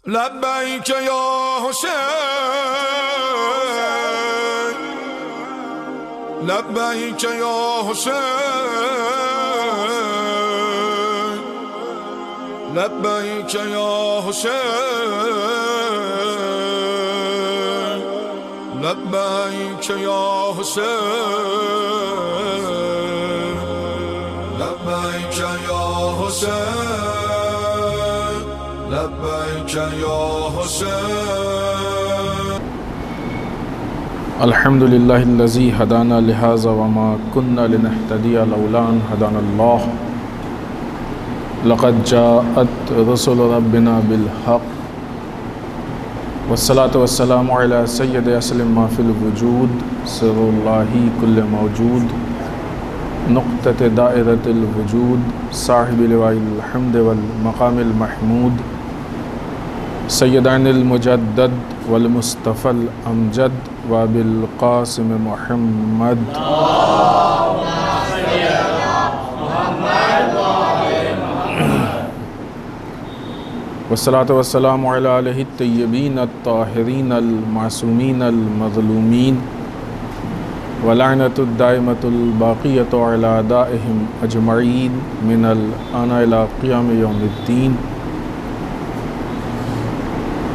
لبیک یا حسین، لبیک یا حسین، لبیک یا حسین، لبیک یا حسین، لبیک یا حسین، لبیک یا حسین۔ الحمد للہ الذی ہدانا لہذا وما کنا لنہتدی لولا ان ہدانا اللہ لقد جاءت رسل ربنا بالحق والصلاة والسلام علی سید اسلم ما فی الوجود سر اللہ کل موجود نقطۃ دائرۃ الوجود صاحب لواء الحمد والمقام المحمود سیدان المجدد والمصطفى الامجد وبالقاسم محمد والصلاة والسلام علی آلہ الطیبین الطاہرین المعصومین المظلومین ولعنۃ الدائمۃ الباقیۃ علی اعدائہم اجمعین من الآن الی قیام یوم الدین۔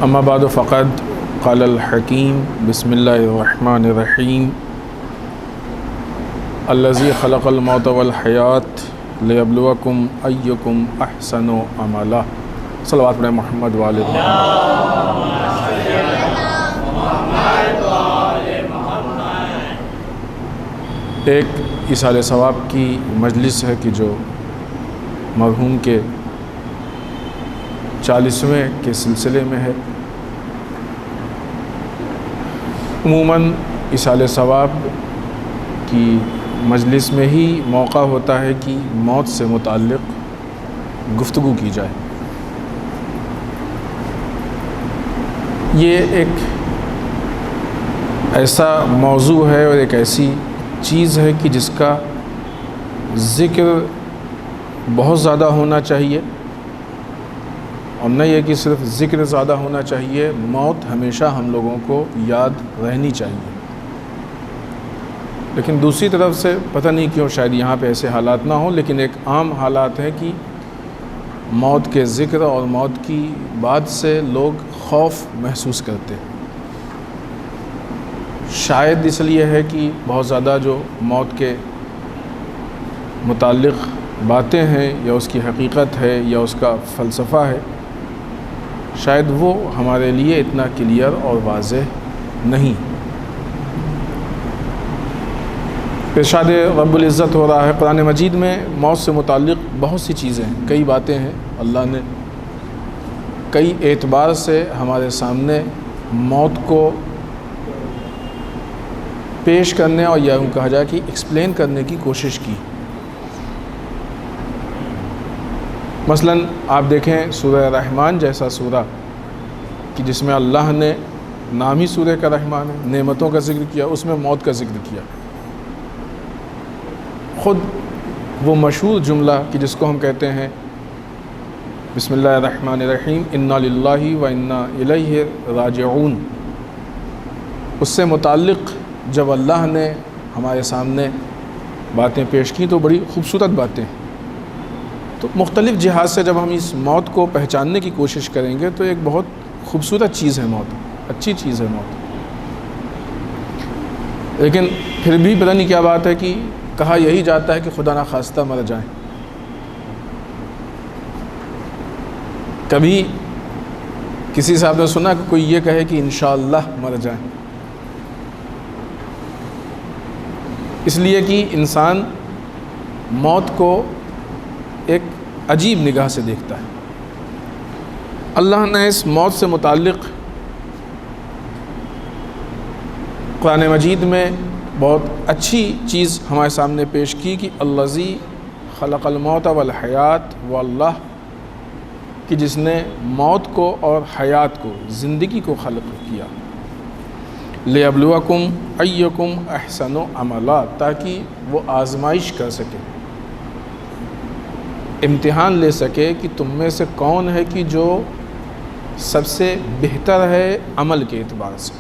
اما بعد فقد قال الحکیم بسم اللہ الرحمن الرحیم الذی خلق الموت والحیات لیبلوکم ایکم احسن عملا۔ صلوات پر محمد وآل محمد۔ ایک ایصال ثواب کی مجلس ہے کہ جو مرحوم کے 40ویں کے سلسلے میں ہے۔ عموماً ایصال ثواب کی مجلس میں ہی موقع ہوتا ہے کہ موت سے متعلق گفتگو کی جائے۔ یہ ایک ایسا موضوع ہے اور ایک ایسی چیز ہے کہ جس کا ذکر بہت زیادہ ہونا چاہیے، اور نہ یہ کہ صرف ذکر زیادہ ہونا چاہیے، موت ہمیشہ ہم لوگوں کو یاد رہنی چاہیے۔ لیکن دوسری طرف سے پتہ نہیں کیوں شاید یہاں پہ ایسے حالات نہ ہوں، لیکن ایک عام حالات ہے کہ موت کے ذکر اور موت کی بات سے لوگ خوف محسوس کرتے ہیں۔ شاید اس لیے ہے کہ بہت زیادہ جو موت کے متعلق باتیں ہیں یا اس کی حقیقت ہے یا اس کا فلسفہ ہے، شاید وہ ہمارے لیے اتنا کلیئر اور واضح نہیں۔ ارشاد رب العزت ہو رہا ہے قرآن مجید میں موت سے متعلق بہت سی چیزیں ہیں، کئی باتیں ہیں۔ اللہ نے کئی اعتبار سے ہمارے سامنے موت کو پیش کرنے اور یا یوں کہا جائے کہ ایکسپلین کرنے کی کوشش کی۔ مثلاً آپ دیکھیں سورہ رحمان جیسا سورہ کہ جس میں اللہ نے نام ہی سورہ کا رحمان ہے، نعمتوں کا ذکر کیا، اس میں موت کا ذکر کیا۔ خود وہ مشہور جملہ کہ جس کو ہم کہتے ہیں بسم اللہ الرحمن الرحیم انا للہ و انا الیہ راجعون، اس سے متعلق جب اللہ نے ہمارے سامنے باتیں پیش کی تو بڑی خوبصورت باتیں ہیں۔ تو مختلف جہاز سے جب ہم اس موت کو پہچاننے کی کوشش کریں گے تو ایک بہت خوبصورت چیز ہے موت، اچھی چیز ہے موت۔ لیکن پھر بھی پتہ نہیں کیا بات ہے کہ کہا یہی جاتا ہے کہ خدا نخواستہ مر جائیں۔ کبھی کسی سے آپ نے سنا کہ کوئی یہ کہے کہ انشاءاللہ مر جائیں؟ اس لیے کہ انسان موت کو ایک عجیب نگاہ سے دیکھتا ہے۔ اللہ نے اس موت سے متعلق قرآن مجید میں بہت اچھی چیز ہمارے سامنے پیش کی کہ الذی خلق الموت والحیات، وہ اللہ کہ جس نے موت کو اور حیات کو، زندگی کو خلق کیا، لیبلوکم ایکم احسن عملا، تاکہ وہ آزمائش کر سکے، امتحان لے سکے کہ تم میں سے کون ہے کہ جو سب سے بہتر ہے عمل کے اعتبار سے،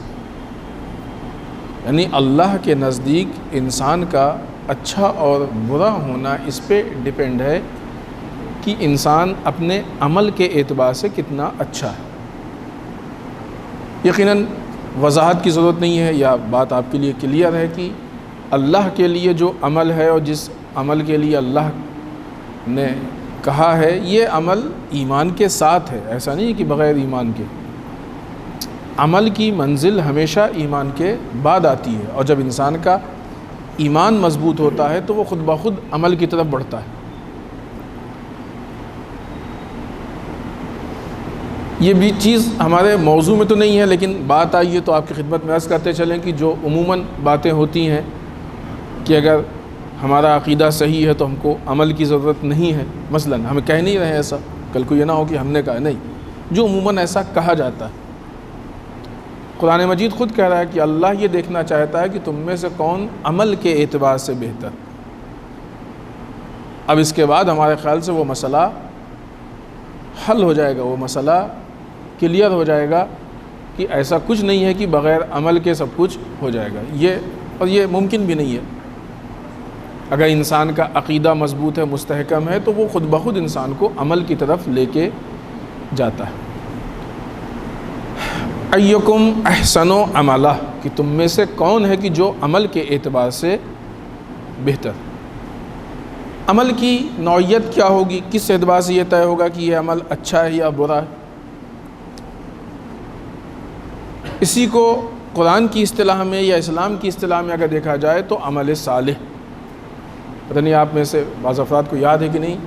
یعنی اللہ کے نزدیک انسان کا اچھا اور برا ہونا اس پہ ڈیپینڈ ہے کہ انسان اپنے عمل کے اعتبار سے کتنا اچھا ہے۔ یقیناً وضاحت کی ضرورت نہیں ہے، یا بات آپ کے لیے کلیئر ہے کہ اللہ کے لیے جو عمل ہے اور جس عمل کے لیے اللہ نے کہا ہے یہ عمل ایمان کے ساتھ ہے، ایسا نہیں ہے کہ بغیر ایمان کے۔ عمل کی منزل ہمیشہ ایمان کے بعد آتی ہے، اور جب انسان کا ایمان مضبوط ہوتا ہے تو وہ خود بخود عمل کی طرف بڑھتا ہے۔ یہ بھی چیز ہمارے موضوع میں تو نہیں ہے، لیکن بات آئی ہے تو آپ کی خدمت میں عرض کرتے چلیں کہ جو عموماً باتیں ہوتی ہیں کہ اگر ہمارا عقیدہ صحیح ہے تو ہم کو عمل کی ضرورت نہیں ہے، مثلاً ہم کہہ نہیں رہے ایسا، کل کو یہ نہ ہو کہ ہم نے کہا، نہیں، جو عموماً ایسا کہا جاتا ہے۔ قرآن مجید خود کہہ رہا ہے کہ اللہ یہ دیکھنا چاہتا ہے کہ تم میں سے کون عمل کے اعتبار سے بہتر۔ اب اس کے بعد ہمارے خیال سے وہ مسئلہ حل ہو جائے گا، وہ مسئلہ کلیئر ہو جائے گا کہ ایسا کچھ نہیں ہے کہ بغیر عمل کے سب کچھ ہو جائے گا، یہ ممکن بھی نہیں ہے۔ اگر انسان کا عقیدہ مضبوط ہے، مستحکم ہے، تو وہ خود بخود انسان کو عمل کی طرف لے کے جاتا ہے۔ ایکم احسن عملا، کہ تم میں سے کون ہے کہ جو عمل کے اعتبار سے بہتر۔ عمل کی نوعیت کیا ہوگی، کس اعتبار سے یہ طے ہوگا کہ یہ عمل اچھا ہے یا برا ہے؟ اسی کو قرآن کی اصطلاح میں یا اسلام کی اصطلاح میں اگر دیکھا جائے تو عمل صالح۔ پتہ نہیں آپ میں سے بعض افراد کو یاد ہے کہ نہیں،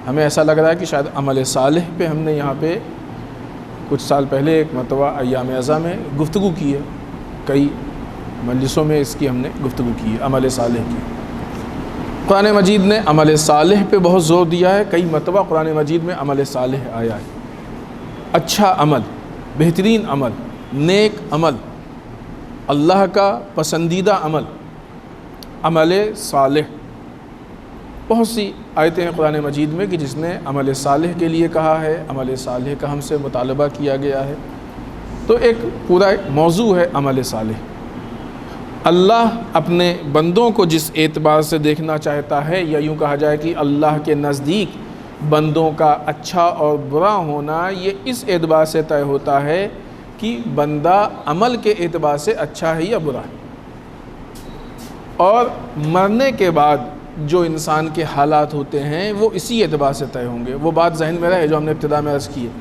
ہمیں ایسا لگ رہا ہے کہ شاید عمل صالح پہ ہم نے یہاں پہ کچھ سال پہلے ایک مرتبہ ایام اعزاء میں گفتگو کی ہے، کئی مجلسوں میں اس کی ہم نے گفتگو کی ہے، عمل صالح کی۔ قرآن مجید نے عمل صالح پہ بہت زور دیا ہے، کئی مرتبہ قرآن مجید میں عمل صالح آیا ہے۔ اچھا عمل، بہترین عمل، نیک عمل، اللہ کا پسندیدہ عمل، عمل صالح۔ بہت سی آیتیں ہیں قرآن مجید میں کہ جس نے عمل صالح کے لیے کہا ہے، عمل صالح کا ہم سے مطالبہ کیا گیا ہے۔ تو ایک پورا موضوع ہے عمل صالح۔ اللہ اپنے بندوں کو جس اعتبار سے دیکھنا چاہتا ہے، یا یوں کہا جائے کہ اللہ کے نزدیک بندوں کا اچھا اور برا ہونا یہ اس اعتبار سے طے ہوتا ہے کہ بندہ عمل کے اعتبار سے اچھا ہے یا برا ہے، اور مرنے کے بعد جو انسان کے حالات ہوتے ہیں وہ اسی اعتبار سے طے ہوں گے۔ وہ بات ذہن میں رہے جو ہم نے ابتدا میں عرض کی ہے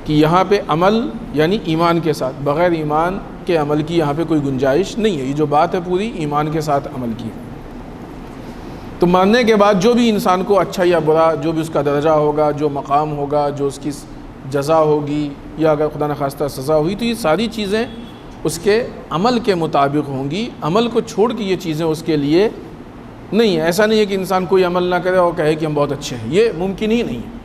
کہ یہاں پہ عمل یعنی ایمان کے ساتھ، بغیر ایمان کے عمل کی یہاں پہ کوئی گنجائش نہیں ہے۔ یہ جو بات ہے پوری ایمان کے ساتھ عمل کی ہے۔ تو مرنے کے بعد جو بھی انسان کو اچھا یا برا، جو بھی اس کا درجہ ہوگا، جو مقام ہوگا، جو اس کی جزا ہوگی، یا اگر خدا نخواستہ سزا ہوئی، تو یہ ساری چیزیں اس کے عمل کے مطابق ہوں گی۔ عمل کو چھوڑ کے یہ چیزیں اس کے لیے نہیں ہے۔ ایسا نہیں ہے کہ انسان کوئی عمل نہ کرے اور کہے کہ ہم بہت اچھے ہیں، یہ ممکن ہی نہیں ہے۔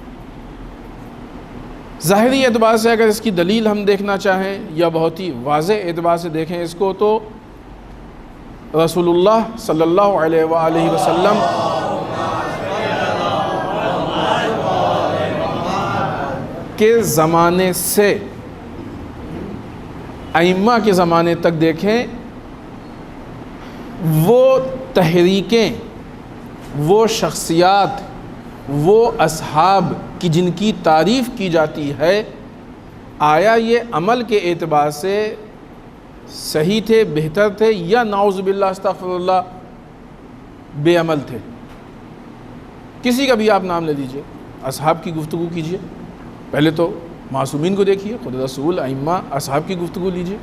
ظاہری اعتبار سے اگر اس کی دلیل ہم دیکھنا چاہیں یا بہت ہی واضح اعتبار سے دیکھیں اس کو، تو رسول اللہ صلی اللہ علیہ وآلہ وسلم کے زمانے سے ائمہ کے زمانے تک دیکھیں، وہ تحریکیں، وہ شخصیات، وہ اصحاب کی جن کی تعریف کی جاتی ہے، آیا یہ عمل کے اعتبار سے صحیح تھے، بہتر تھے، یا نعوذ باللہ استغفر اللہ بے عمل تھے؟ کسی کا بھی آپ نام لے لیجئے، اصحاب کی گفتگو کیجئے، پہلے تو معصومین کو دیکھیے، خود رسول، ائمہ، اصحاب کی گفتگو لیجئے۔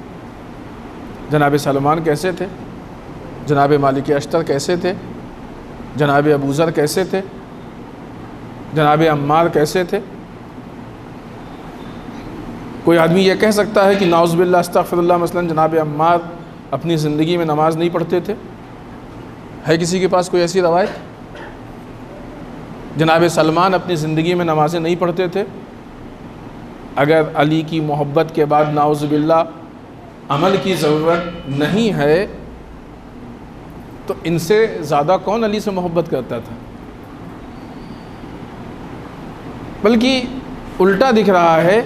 جناب سلمان کیسے تھے؟ جناب مالک اشتر کیسے تھے؟ جناب ابو ذر کیسے تھے؟ جناب عمار کیسے تھے؟ کوئی آدمی یہ کہہ سکتا ہے کہ نعوذ باللہ استغفر اللہ مثلا جناب عمار اپنی زندگی میں نماز نہیں پڑھتے تھے؟ ہے کسی کے پاس کوئی ایسی روایت؟ جناب سلمان اپنی زندگی میں نمازیں نہیں پڑھتے تھے؟ اگر علی کی محبت کے بعد نعوذ باللہ عمل کی ضرورت نہیں ہے تو ان سے زیادہ کون علی سے محبت کرتا تھا؟ بلکہ الٹا دکھ رہا ہے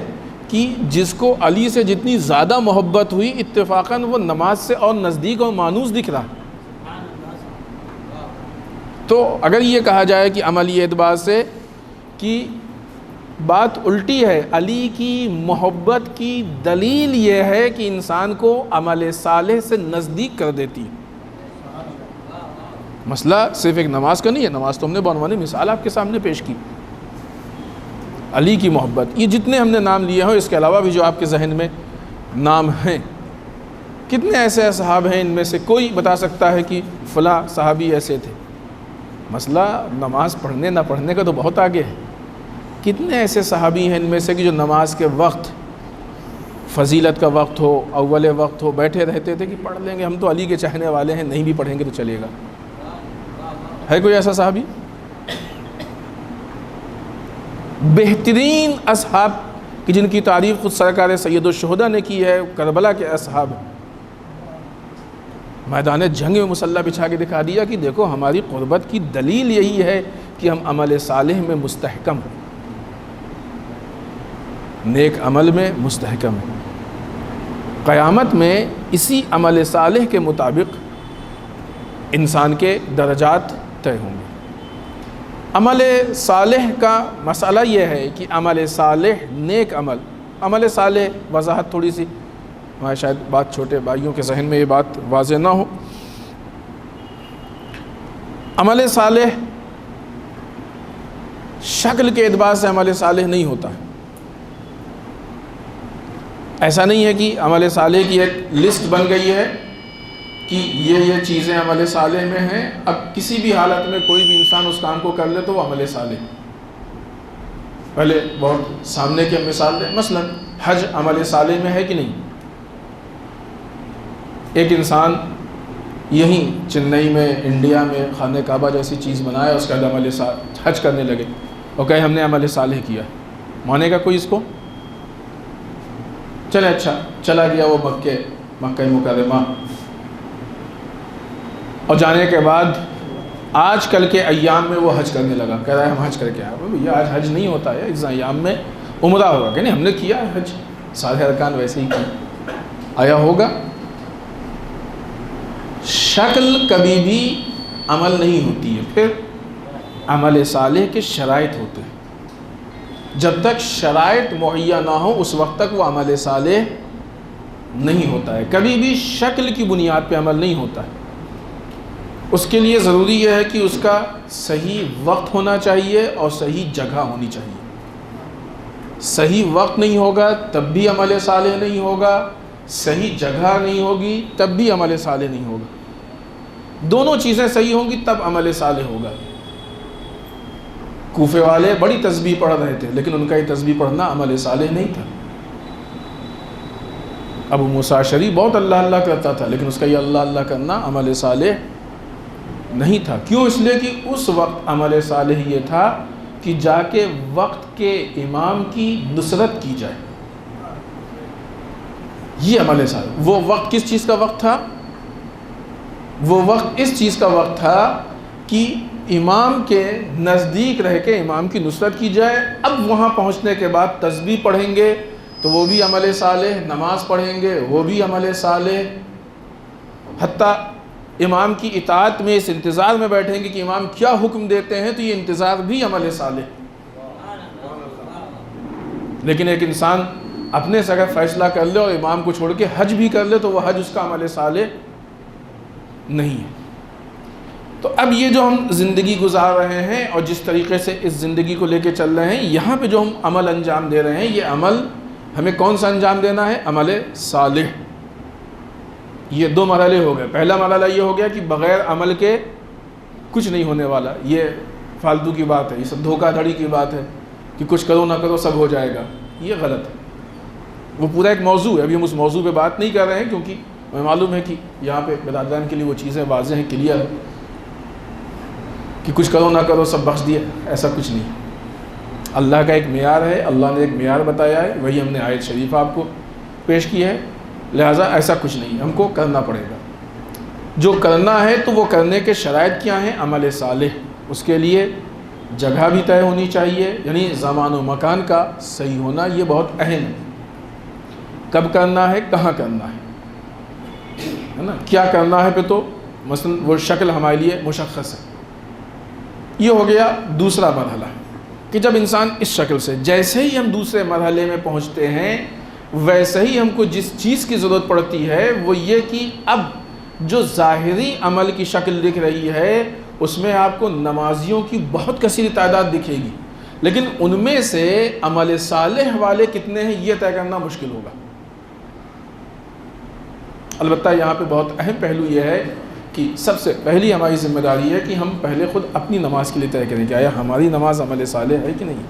کہ کہ جس کو علی سے جتنی زیادہ محبت ہوئی اتفاقاً وہ نماز سے اور نزدیک اور مانوس دکھ رہا. تو اگر یہ کہا جائے کہ عملی اعتبار سے کہ بات الٹی ہے، علی کی محبت کی دلیل یہ ہے کہ انسان کو عمل صالح سے نزدیک کر دیتی ہے. مسئلہ صرف ایک نماز کا نہیں ہے، نماز تو ہم نے بعنوانی مثال آپ کے سامنے پیش کی. علی کی محبت، یہ جتنے ہم نے نام لیے ہیں، اس کے علاوہ بھی جو آپ کے ذہن میں نام ہیں، کتنے ایسے اصحاب ہیں، ان میں سے کوئی بتا سکتا ہے کہ فلاں صحابی ایسے تھے. مسئلہ نماز پڑھنے نہ پڑھنے کا تو بہت آگے ہے. کتنے ایسے صحابی ہیں ان میں سے کہ جو نماز کے وقت، فضیلت کا وقت ہو، اول وقت ہو، بیٹھے رہتے تھے کہ پڑھ لیں گے، ہم تو علی کے چاہنے والے ہیں، نہیں بھی پڑھیں گے تو چلے گا. ہے کوئی ایسا صحابی؟ بہترین اصحاب کہ جن کی تعریف خود سرکار سید الشہداء نے کی ہے، کربلا کے اصحاب، میدان جنگ میں مسلح بچھا کے دکھا دیا کہ دیکھو ہماری قربت کی دلیل یہی ہے کہ ہم عمل صالح میں مستحکم ہیں، نیک عمل میں مستحکم ہیں. قیامت میں اسی عمل صالح کے مطابق انسان کے درجات طے ہوں گے. عمل صالح کا مسئلہ یہ ہے کہ عمل صالح نیک عمل صالح، وضاحت تھوڑی سی، ہمارے شاید بات چھوٹے بھائیوں کے ذہن میں یہ بات واضح نہ ہو. عمل صالح شکل کے اعتبار سے عمل صالح نہیں ہوتا ہے. ایسا نہیں ہے کہ عمل صالح کی ایک لسٹ بن گئی ہے کہ یہ چیزیں عمل صالح میں ہیں، اب کسی بھی حالت میں کوئی بھی انسان اس کام کو کر لے تو وہ عمل صالح. پہلے بہت سامنے کی مثال دیں، مثلا حج عمل صالح میں ہے کہ نہیں؟ ایک انسان یہیں چنئی میں، انڈیا میں خانہ کعبہ جیسی چیز بنائے، اس کا عمل صالح حج کرنے لگے اور کہے ہم نے عمل صالح کیا، مانے گا کوئی اس کو؟ چلے اچھا چلا گیا وہ مکہ مکرمہ، اور جانے کے بعد آج کل کے ایام میں وہ حج کرنے لگا، کہہ رہا ہے ہم حج کر کے آئے. بھئی آج حج نہیں ہوتا ہے، اس ایام میں عمرہ ہوگا. کہ نہیں، ہم نے کیا ہے حج، سارے ارکان ویسے ہی کیے. آیا ہوگا؟ شکل کبھی بھی عمل نہیں ہوتی ہے. پھر عمل صالح کے شرائط ہوتے ہیں، جب تک شرائط مہیا نہ ہو اس وقت تک وہ عمل صالح نہیں ہوتا ہے. کبھی بھی شکل کی بنیاد پہ عمل نہیں ہوتا ہے. اس کے لیے ضروری یہ ہے کہ اس کا صحیح وقت ہونا چاہیے اور صحیح جگہ ہونی چاہیے. صحیح وقت نہیں ہوگا تب بھی عمل صالح نہیں ہوگا، صحیح جگہ نہیں ہوگی تب بھی عمل صالح نہیں ہوگا. دونوں چیزیں صحیح ہوں گی تب عمل صالح ہوگا. کوفے والے بڑی تسبیح پڑھ رہے تھے لیکن ان کا یہ تسبیح پڑھنا عمل صالح نہیں تھا. ابو موسیٰ اشعری بہت اللہ اللہ کرتا تھا لیکن اس کا یہ اللہ اللہ کرنا عمل صالح نہیں تھا. کیوں؟ اس لیے کہ اس وقت عمل صالح یہ تھا کہ جا کے وقت کے امام کی نصرت کی جائے. یہ عمل صالح. وہ وقت کس چیز کا وقت تھا؟ وہ وقت اس چیز کا وقت تھا کہ امام کے نزدیک رہ کے امام کی نصرت کی جائے. اب وہاں پہنچنے کے بعد تسبیح پڑھیں گے تو وہ بھی عمل صالح، نماز پڑھیں گے وہ بھی عمل صالح، حتیٰ امام کی اطاعت میں اس انتظار میں بیٹھیں گے کہ امام کیا حکم دیتے ہیں تو یہ انتظار بھی عمل صالح. لیکن ایک انسان اپنے سے اگر فیصلہ کر لے اور امام کو چھوڑ کے حج بھی کر لے تو وہ حج اس کا عمل صالح نہیں ہے. تو اب یہ جو ہم زندگی گزار رہے ہیں اور جس طریقے سے اس زندگی کو لے کے چل رہے ہیں، یہاں پہ جو ہم عمل انجام دے رہے ہیں، یہ عمل ہمیں کون سا انجام دینا ہے؟ عمل صالح. یہ دو مرحلے ہو گئے. پہلا مرحلہ یہ ہو گیا کہ بغیر عمل کے کچھ نہیں ہونے والا. یہ فالتو کی بات ہے، یہ سب دھوکہ دھڑی کی بات ہے کہ کچھ کرو نہ کرو سب ہو جائے گا. یہ غلط ہے. وہ پورا ایک موضوع ہے، ابھی ہم اس موضوع پہ بات نہیں کر رہے ہیں کیونکہ ہمیں معلوم ہے کہ یہاں پہ برادران کے لیے وہ چیزیں واضح ہیں، کلیئر ہے کہ کچھ کرو نہ کرو سب بخش دیا. ایسا کچھ نہیں. اللہ کا ایک معیار ہے، اللہ نے ایک معیار بتایا ہے، وہی ہم نے آیت شریف آپ کو پیش کی ہے. لہٰذا ایسا کچھ نہیں، ہم کو کرنا پڑے گا. جو کرنا ہے تو وہ کرنے کے شرائط کیا ہیں؟ عمل صالح. اس کے لیے جگہ بھی طے ہونی چاہیے، یعنی زمان و مکان کا صحیح ہونا یہ بہت اہم ہے. کب کرنا ہے، کہاں کرنا ہے نا، کیا کرنا ہے پہ تو مثلا وہ شکل ہمارے لیے مشخص ہے۔ یہ ہو گیا دوسرا مرحلہ کہ جب انسان اس شکل سے، جیسے ہی ہم دوسرے مرحلے میں پہنچتے ہیں ویسے ہی ہم کو جس چیز کی ضرورت پڑتی ہے وہ یہ کہ اب جو ظاہری عمل کی شکل دکھ رہی ہے اس میں آپ کو نمازیوں کی بہت کثیر تعداد دکھے گی، لیکن ان میں سے عمل صالح والے کتنے ہیں یہ طے کرنا مشکل ہوگا۔ البتہ یہاں پہ بہت اہم پہلو یہ ہے کہ سب سے پہلی ہماری ذمہ داری ہے کہ ہم پہلے خود اپنی نماز کے لیے طے کریں کہ آیا ہماری نماز عمل صالح ہے کہ نہیں،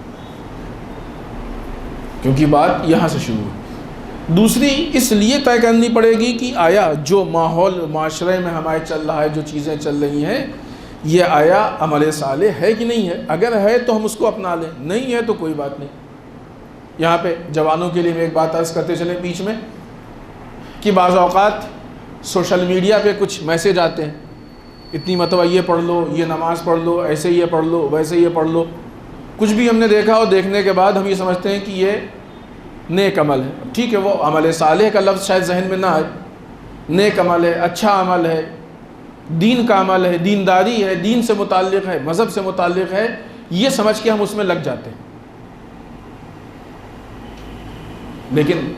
کیونکہ بات یہاں سے شروع ہے۔ دوسری اس لیے طے کرنی پڑے گی کہ آیا جو ماحول معاشرے میں ہمارے چل رہا ہے، جو چیزیں چل رہی ہیں، یہ آیا عمل صالح ہے کہ نہیں ہے۔ اگر ہے تو ہم اس کو اپنا لیں، نہیں ہے تو کوئی بات نہیں۔ یہاں پہ جوانوں کے لیے میں ایک بات عرض کرتے چلیں بیچ میں کہ بعض اوقات سوشل میڈیا پہ کچھ میسیج آتے ہیں، اتنی مرتبہ یہ پڑھ لو، یہ نماز پڑھ لو، ایسے یہ پڑھ لو، ویسے یہ پڑھ لو۔ کچھ بھی ہم نے دیکھا اور دیکھنے کے بعد ہم یہ سمجھتے ہیں کہ یہ نیک عمل ہے۔ ٹھیک ہے، وہ عمل صالح کا لفظ شاید ذہن میں نہ آئے، نیک عمل ہے، اچھا عمل ہے، دین کا عمل ہے، دینداری ہے، دین سے متعلق ہے، مذہب سے متعلق ہے، یہ سمجھ کے ہم اس میں لگ جاتے ہیں۔ لیکن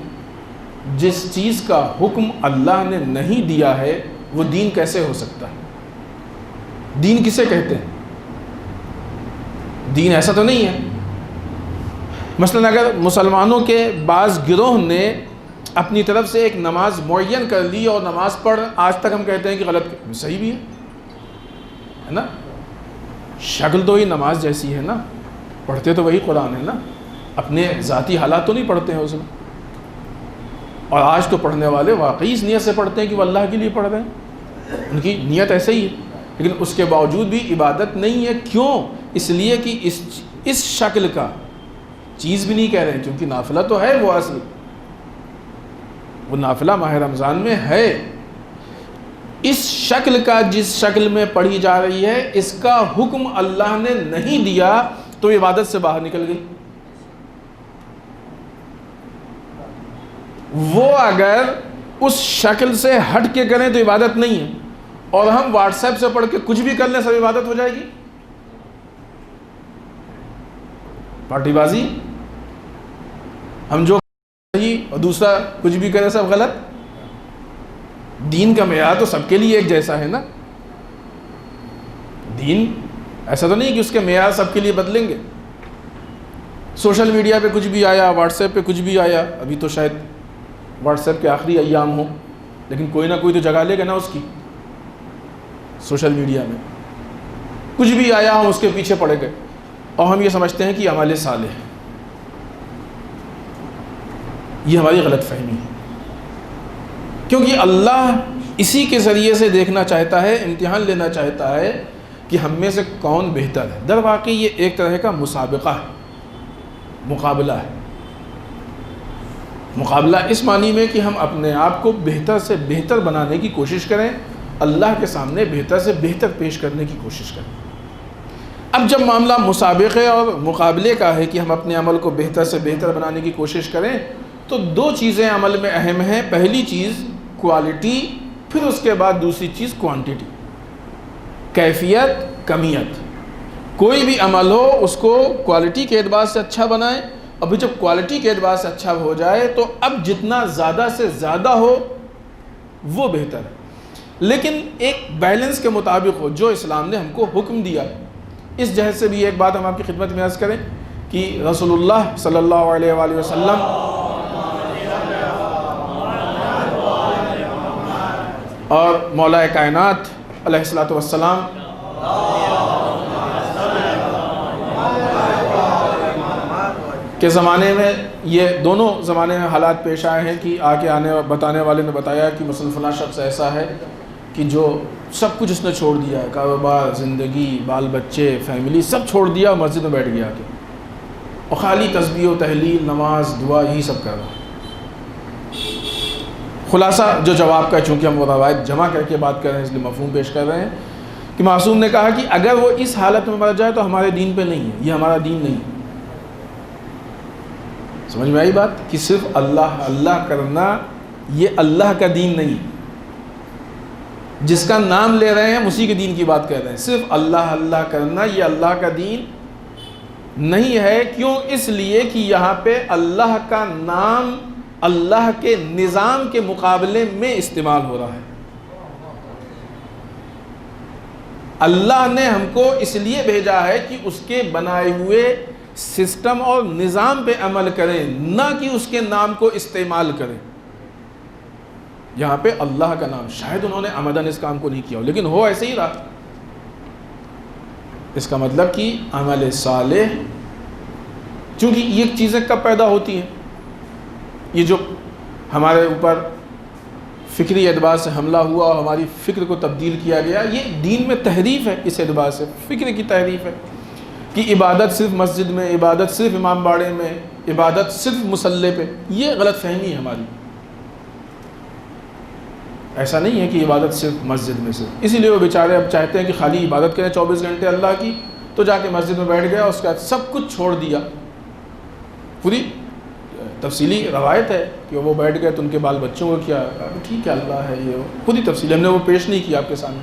جس چیز کا حکم اللہ نے نہیں دیا ہے وہ دین کیسے ہو سکتا ہے؟ دین کسے کہتے ہیں؟ دین ایسا تو نہیں ہے۔ مثلا اگر مسلمانوں کے بعض گروہ نے اپنی طرف سے ایک نماز معین کر لی اور نماز پڑھ، آج تک ہم کہتے ہیں کہ غلط، صحیح بھی ہے نا، شکل تو ہی نماز جیسی ہے نا، پڑھتے تو وہی قرآن ہے نا، اپنے ذاتی حالات تو نہیں پڑھتے ہیں اس میں۔ اور آج تو پڑھنے والے واقعی اس نیت سے پڑھتے ہیں کہ وہ اللہ کے لیے پڑھ رہے ہیں، ان کی نیت ایسے ہی ہے، لیکن اس کے باوجود بھی عبادت نہیں ہے۔ کیوں؟ اس لیے کہ اس شکل کا چیز بھی نہیں کہہ رہے ہیں، کیونکہ نافلہ تو ہے، وہ اصل وہ نافلہ ماہ رمضان میں ہے، اس شکل کا جس شکل میں پڑھی جا رہی ہے اس کا حکم اللہ نے نہیں دیا تو عبادت سے باہر نکل گئی۔ وہ اگر اس شکل سے ہٹ کے کریں تو عبادت نہیں ہے، اور ہم واٹس ایپ سے پڑھ کے کچھ بھی کر لیں سب عبادت ہو جائے گی؟ پارٹی بازی، ہم جو صحیح اور دوسرا کچھ بھی کرے سب غلط۔ دین کا معیار تو سب کے لیے ایک جیسا ہے نا، دین ایسا تو نہیں کہ اس کے معیار سب کے لیے بدلیں گے۔ سوشل میڈیا پہ کچھ بھی آیا، واٹس ایپ پہ کچھ بھی آیا، ابھی تو شاید واٹس ایپ کے آخری ایام ہوں، لیکن کوئی نہ کوئی تو جگہ لے گا نا اس کی۔ سوشل میڈیا میں کچھ بھی آیا ہم اس کے پیچھے پڑے گئے اور ہم یہ سمجھتے ہیں کہ عمل صالح ہے۔ یہ ہماری غلط فہمی ہے، کیونکہ اللہ اسی کے ذریعے سے دیکھنا چاہتا ہے، امتحان لینا چاہتا ہے کہ ہم میں سے کون بہتر ہے۔ در واقع یہ ایک طرح کا مسابقہ ہے، مقابلہ ہے۔ مقابلہ اس معنی میں کہ ہم اپنے آپ کو بہتر سے بہتر بنانے کی کوشش کریں، اللہ کے سامنے بہتر سے بہتر پیش کرنے کی کوشش کریں۔ اب جب معاملہ مسابقے اور مقابلے کا ہے کہ ہم اپنے عمل کو بہتر سے بہتر بنانے کی کوشش کریں، تو دو چیزیں عمل میں اہم ہیں۔ پہلی چیز کوالٹی، پھر اس کے بعد دوسری چیز کوانٹیٹی، کیفیت کمیت۔ کوئی بھی عمل ہو اس کو کوالٹی کے اعتبار سے اچھا بنائیں، ابھی جب کوالٹی کے اعتبار سے اچھا ہو جائے تو اب جتنا زیادہ سے زیادہ ہو وہ بہتر ہے، لیکن ایک بیلنس کے مطابق ہو جو اسلام نے ہم کو حکم دیا۔ اس جہت سے بھی ایک بات ہم آپ کی خدمت میں عرض کریں کہ رسول اللہ صلی اللہ علیہ وآلہ وسلم اور مولا کائنات علیہ الصلوۃ والسلام کے زمانے میں، یہ دونوں زمانے میں حالات پیش آئے ہیں کہ آگے بتانے والے نے بتایا کہ مثلا فلاں شخص ایسا ہے کہ جو سب کچھ اس نے چھوڑ دیا ہے، کاروبار، زندگی، بال بچے، فیملی سب چھوڑ دیا اور مسجد میں بیٹھ گیا کہ اور خالی تسبیح و تحلیل، نماز، دعا یہی سب کر رہا ہے۔ خلاصہ جو جواب کا، چونکہ ہم وہ روایت جمع کر کے بات کر رہے ہیں اس لیے مفہوم پیش کر رہے ہیں کہ معصوم نے کہا کہ اگر وہ اس حالت میں مر جائے تو ہمارے دین پہ نہیں ہے، یہ ہمارا دین نہیں ہے۔ سمجھ میں آئی بات کہ صرف اللہ اللہ کرنا یہ اللہ کا دین نہیں. جس کا نام لے رہے ہیں ہم اسی کے دین کی بات کر رہے ہیں. صرف اللہ اللہ کرنا یہ اللہ کا دین نہیں ہے. کیوں؟ اس لیے کہ یہاں پہ اللہ کا نام اللہ کے نظام کے مقابلے میں استعمال ہو رہا ہے. اللہ نے ہم کو اس لیے بھیجا ہے کہ اس کے بنائے ہوئے سسٹم اور نظام پہ عمل کریں، نہ کہ اس کے نام کو استعمال کریں. یہاں پہ اللہ کا نام، شاید انہوں نے عمدن اس کام کو نہیں کیا ہو لیکن ہو ایسے ہی رہا. اس کا مطلب کہ عمل صالح، چونکہ یہ چیزیں کب پیدا ہوتی ہیں؟ یہ جو ہمارے اوپر فکری اعتبار سے حملہ ہوا اور ہماری فکر کو تبدیل کیا گیا، یہ دین میں تحریف ہے. اس اعتبار سے فکر کی تحریف ہے کہ عبادت صرف مسجد میں، عبادت صرف امام باڑے میں، عبادت صرف مصلی پہ. یہ غلط فہمی ہے ہماری. ایسا نہیں ہے کہ عبادت صرف مسجد میں صرف. اسی لیے وہ بیچارے اب چاہتے ہیں کہ خالی عبادت کریں 24 گھنٹے اللہ کی، تو جا کے مسجد میں بیٹھ گیا اور اس کے بعد سب کچھ چھوڑ دیا. پوری تفصیلی روایت ہے کہ وہ بیٹھ گئے تو ان کے بال بچوں کو کیا، ٹھیک ہے اللہ ہے، یہ خود ہی تفصیل ہم نے وہ پیش نہیں کیا آپ کے سامنے.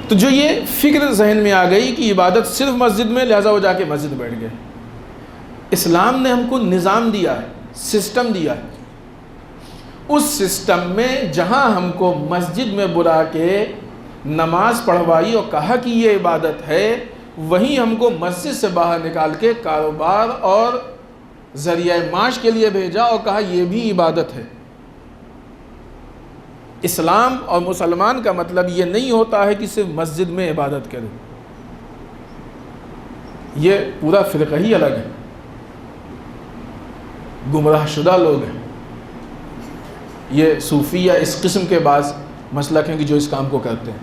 تو جو یہ فکر ذہن میں آ گئی کہ عبادت صرف مسجد میں، لہٰذا وہ جا کے مسجد بیٹھ گئے. اسلام نے ہم کو نظام دیا ہے، سسٹم دیا ہے. اس سسٹم میں جہاں ہم کو مسجد میں بلا کے نماز پڑھوائی اور کہا کہ یہ عبادت ہے، وہیں ہم کو مسجد سے باہر نکال کے کاروبار اور ذریعہ معاش کے لیے بھیجا اور کہا یہ بھی عبادت ہے. اسلام اور مسلمان کا مطلب یہ نہیں ہوتا ہے کہ صرف مسجد میں عبادت کرے. یہ پورا فرقہ ہی الگ ہے. گمراہ شدہ لوگ ہیں یہ صوفیہ، اس قسم کے بعض مسلک ہیں کہ جو اس کام کو کرتے ہیں.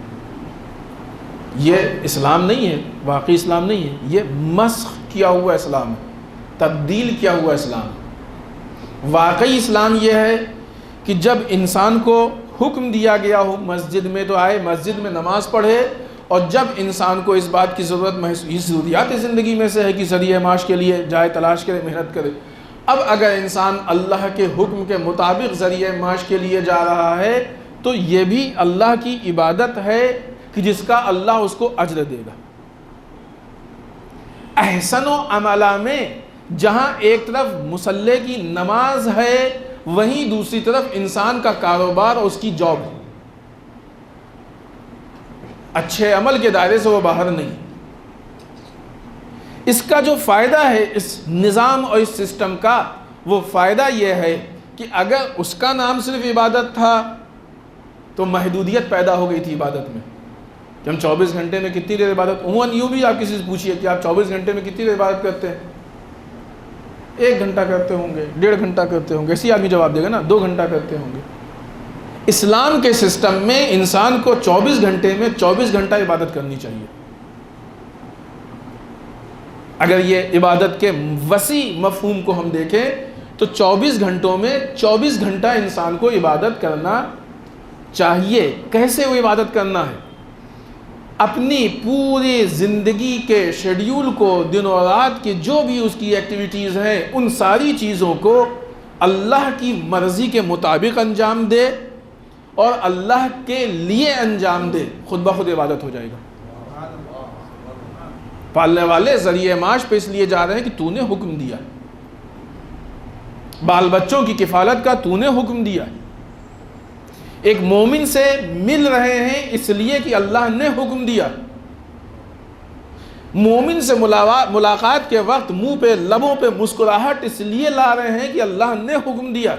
یہ اسلام نہیں ہے، واقعی اسلام نہیں ہے. یہ مسخ کیا ہوا اسلام ہے، تبدیل کیا ہوا اسلام. واقعی اسلام یہ ہے کہ جب انسان کو حکم دیا گیا ہو مسجد میں تو آئے، مسجد میں نماز پڑھے، اور جب انسان کو اس بات کی ضروریات زندگی میں سے ہے کہ ذریعہ معاش کے لیے جائے، تلاش کرے، محنت کرے. اب اگر انسان اللہ کے حکم کے مطابق ذریعہ معاش کے لیے جا رہا ہے تو یہ بھی اللہ کی عبادت ہے کہ جس کا اللہ اس کو اجر دے گا. احسن و عملہ میں جہاں ایک طرف مصلی کی نماز ہے، وہیں دوسری طرف انسان کا کاروبار اور اس کی جاب ہے. اچھے عمل کے دائرے سے وہ باہر نہیں. اس کا جو فائدہ ہے اس نظام اور اس سسٹم کا، وہ فائدہ یہ ہے کہ اگر اس کا نام صرف عبادت تھا تو محدودیت پیدا ہو گئی تھی عبادت میں کہ ہم 24 گھنٹے میں کتنی دیر عبادت. عموماً یوں بھی آپ کسی سے پوچھئے کہ آپ 24 گھنٹے میں کتنی دیر عبادت کرتے ہیں؟ 1 گھنٹہ کرتے ہوں گے، 1.5 گھنٹہ کرتے ہوں گے. ایسی آدمی جواب دے گا نا 2 گھنٹہ کرتے ہوں گے. اسلام کے سسٹم میں انسان کو 24 گھنٹے میں 24 گھنٹہ عبادت کرنی چاہیے. اگر یہ عبادت کے وسیع مفہوم کو ہم دیکھیں تو 24 گھنٹوں میں 24 گھنٹہ انسان کو عبادت کرنا چاہیے. کیسے وہ عبادت کرنا ہے؟ اپنی پوری زندگی کے شیڈیول کو، دن و رات کی جو بھی اس کی ایکٹیویٹیز ہیں، ان ساری چیزوں کو اللہ کی مرضی کے مطابق انجام دے اور اللہ کے لیے انجام دے. خود بخود عبادت ہو جائے گا. پالنے والے ذریعہ معاش پہ اس لیے جا رہے ہیں کہ تو نے حکم دیا. بال بچوں کی کفالت کا تو نے حکم دیا. ایک مومن سے مل رہے ہیں اس لیے کہ اللہ نے حکم دیا. مومن سے ملاقات کے وقت منہ پہ، لبوں پہ مسکراہٹ اس لیے لا رہے ہیں کہ اللہ نے حکم دیا.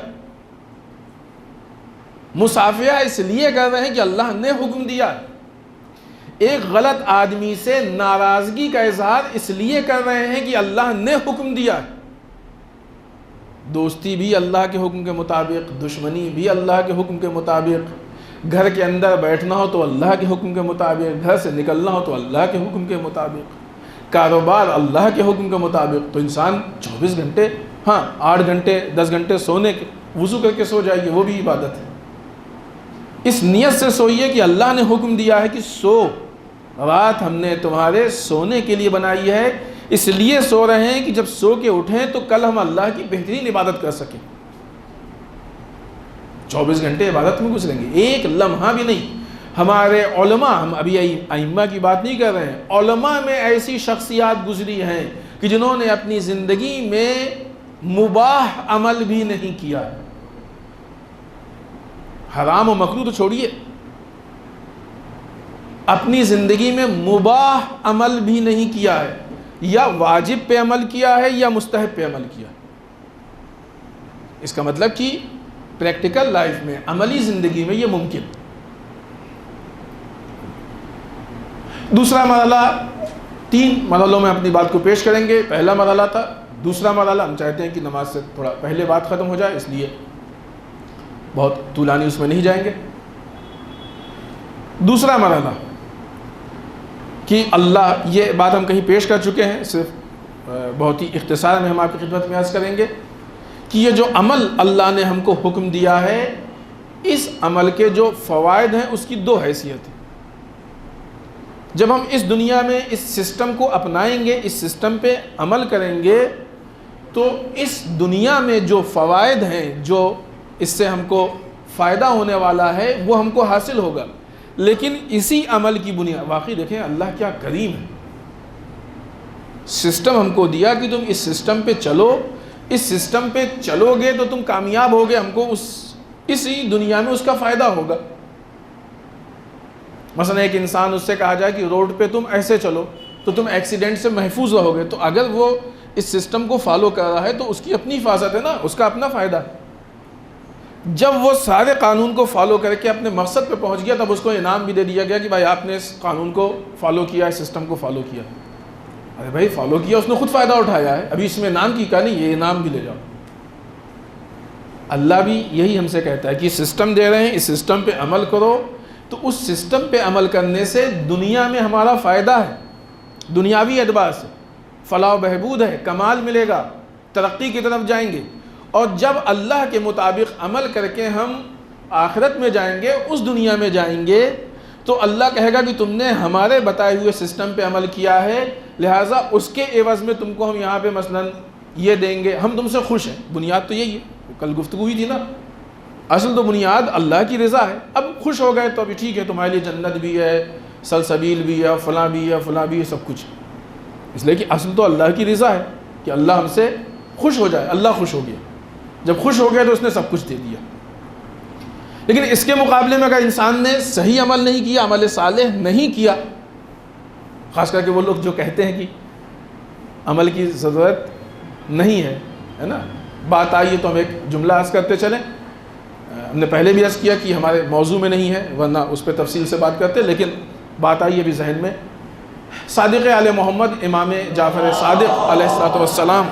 مصافحہ اس لیے کر رہے ہیں کہ اللہ نے حکم دیا. ایک غلط آدمی سے ناراضگی کا اظہار اس لیے کر رہے ہیں کہ اللہ نے حکم دیا. دوستی بھی اللہ کے حکم کے مطابق، دشمنی بھی اللہ کے حکم کے مطابق. گھر کے اندر بیٹھنا ہو تو اللہ کے حکم کے مطابق، گھر سے نکلنا ہو تو اللہ کے حکم کے مطابق، کاروبار اللہ کے حکم کے مطابق. تو انسان 24 گھنٹے، ہاں 8 گھنٹے 10 گھنٹے سونے کے، وضو کر کے سو جائیے، وہ بھی عبادت ہے. اس نیت سے سوئیے کہ اللہ نے حکم دیا ہے کہ سو، رات ہم نے تمہارے سونے کے لیے بنائی ہے. اس لیے سو رہے ہیں کہ جب سو کے اٹھیں تو کل ہم اللہ کی بہترین عبادت کر سکیں. 24 گھنٹے عبادت میں گزریں گے، ایک لمحہ بھی نہیں. ہمارے علماء، ہم ابھی ائمہ کی بات نہیں کر رہے ہیں، علماء میں ایسی شخصیات گزری ہیں کہ جنہوں نے اپنی زندگی میں مباح عمل بھی نہیں کیا. حرام و مکروہ تو چھوڑیے، اپنی زندگی میں مباح عمل بھی نہیں کیا ہے، یا واجب پہ عمل کیا ہے یا مستحب پہ عمل کیا. اس کا مطلب کہ پریکٹیکل لائف میں، عملی زندگی میں یہ ممکن. دوسرا مرحلہ، 3 مرحلوں میں اپنی بات کو پیش کریں گے. پہلا مرحلہ تھا. دوسرا مرحلہ ہم چاہتے ہیں کہ نماز سے تھوڑا پہلے بات ختم ہو جائے، اس لیے بہت طولانی اس میں نہیں جائیں گے. دوسرا مرحلہ کہ اللہ، یہ بات ہم کہیں پیش کر چکے ہیں، صرف بہت ہی اختصار میں ہم آپ کی خدمت میں عرض کریں گے کہ یہ جو عمل اللہ نے ہم کو حکم دیا ہے، اس عمل کے جو فوائد ہیں اس کی 2 حیثیت ہیں. جب ہم اس دنیا میں اس سسٹم کو اپنائیں گے، اس سسٹم پہ عمل کریں گے، تو اس دنیا میں جو فوائد ہیں، جو اس سے ہم کو فائدہ ہونے والا ہے، وہ ہم کو حاصل ہوگا. لیکن اسی عمل کی بنیاد، واقعی دیکھیں اللہ کیا کریم ہے. سسٹم ہم کو دیا کہ تم اس سسٹم پہ چلو، اس سسٹم پہ چلو گے تو تم کامیاب ہوگے، ہم کو اسی دنیا میں اس کا فائدہ ہوگا. مثلا ایک انسان، اس سے کہا جائے کہ روڈ پہ تم ایسے چلو تو تم ایکسیڈنٹ سے محفوظ رہو گے، تو اگر وہ اس سسٹم کو فالو کر رہا ہے تو اس کی اپنی حفاظت ہے نا، اس کا اپنا فائدہ ہے. جب وہ سارے قانون کو فالو کر کے اپنے مقصد پہ پہنچ گیا، تب اس کو انعام بھی دے دیا گیا کہ بھائی آپ نے اس قانون کو فالو کیا، اس سسٹم کو فالو کیا. ارے بھائی فالو کیا، اس نے خود فائدہ اٹھایا ہے، ابھی اس میں انعام کی کہانی، یہ انعام بھی لے جاؤ. اللہ بھی یہی ہم سے کہتا ہے کہ سسٹم دے رہے ہیں، اس سسٹم پہ عمل کرو. تو اس سسٹم پہ عمل کرنے سے دنیا میں ہمارا فائدہ ہے، دنیاوی اعتبار سے فلاح و بہبود ہے، کمال ملے گا، ترقی کی طرف جائیں گے. اور جب اللہ کے مطابق عمل کر کے ہم آخرت میں جائیں گے، اس دنیا میں جائیں گے، تو اللہ کہے گا کہ تم نے ہمارے بتائے ہوئے سسٹم پہ عمل کیا ہے، لہٰذا اس کے عوض میں تم کو ہم یہاں پہ مثلا یہ دیں گے، ہم تم سے خوش ہیں. بنیاد تو یہی ہے، کل گفتگو ہوئی تھی نا، اصل تو بنیاد اللہ کی رضا ہے. اب خوش ہو گئے تو ابھی ٹھیک ہے، تمہارے لیے جنت بھی ہے، سلسبیل بھی ہے، فلاں بھی ہے، فلاں بھی ہے، سب کچھ. اس لیے کہ اصل تو اللہ کی رضا ہے کہ اللہ ہم سے خوش ہو جائے. اللہ خوش ہو گیا، جب خوش ہو گیا تو اس نے سب کچھ دے دیا. لیکن اس کے مقابلے میں اگر انسان نے صحیح عمل نہیں کیا، عمل صالح نہیں کیا، خاص کر کے وہ لوگ جو کہتے ہیں کہ عمل کی ضرورت نہیں ہے نا. بات آئی ہے تو ہم ایک جملہ عرض کرتے چلیں. ہم نے پہلے بھی عرض کیا کہ ہمارے موضوع میں نہیں ہے، ورنہ اس پہ تفصیل سے بات کرتے، لیکن بات آئی ہے بھی ذہن میں. صادق آل محمد امام جعفر صادق علیہ الصلوۃ والسلام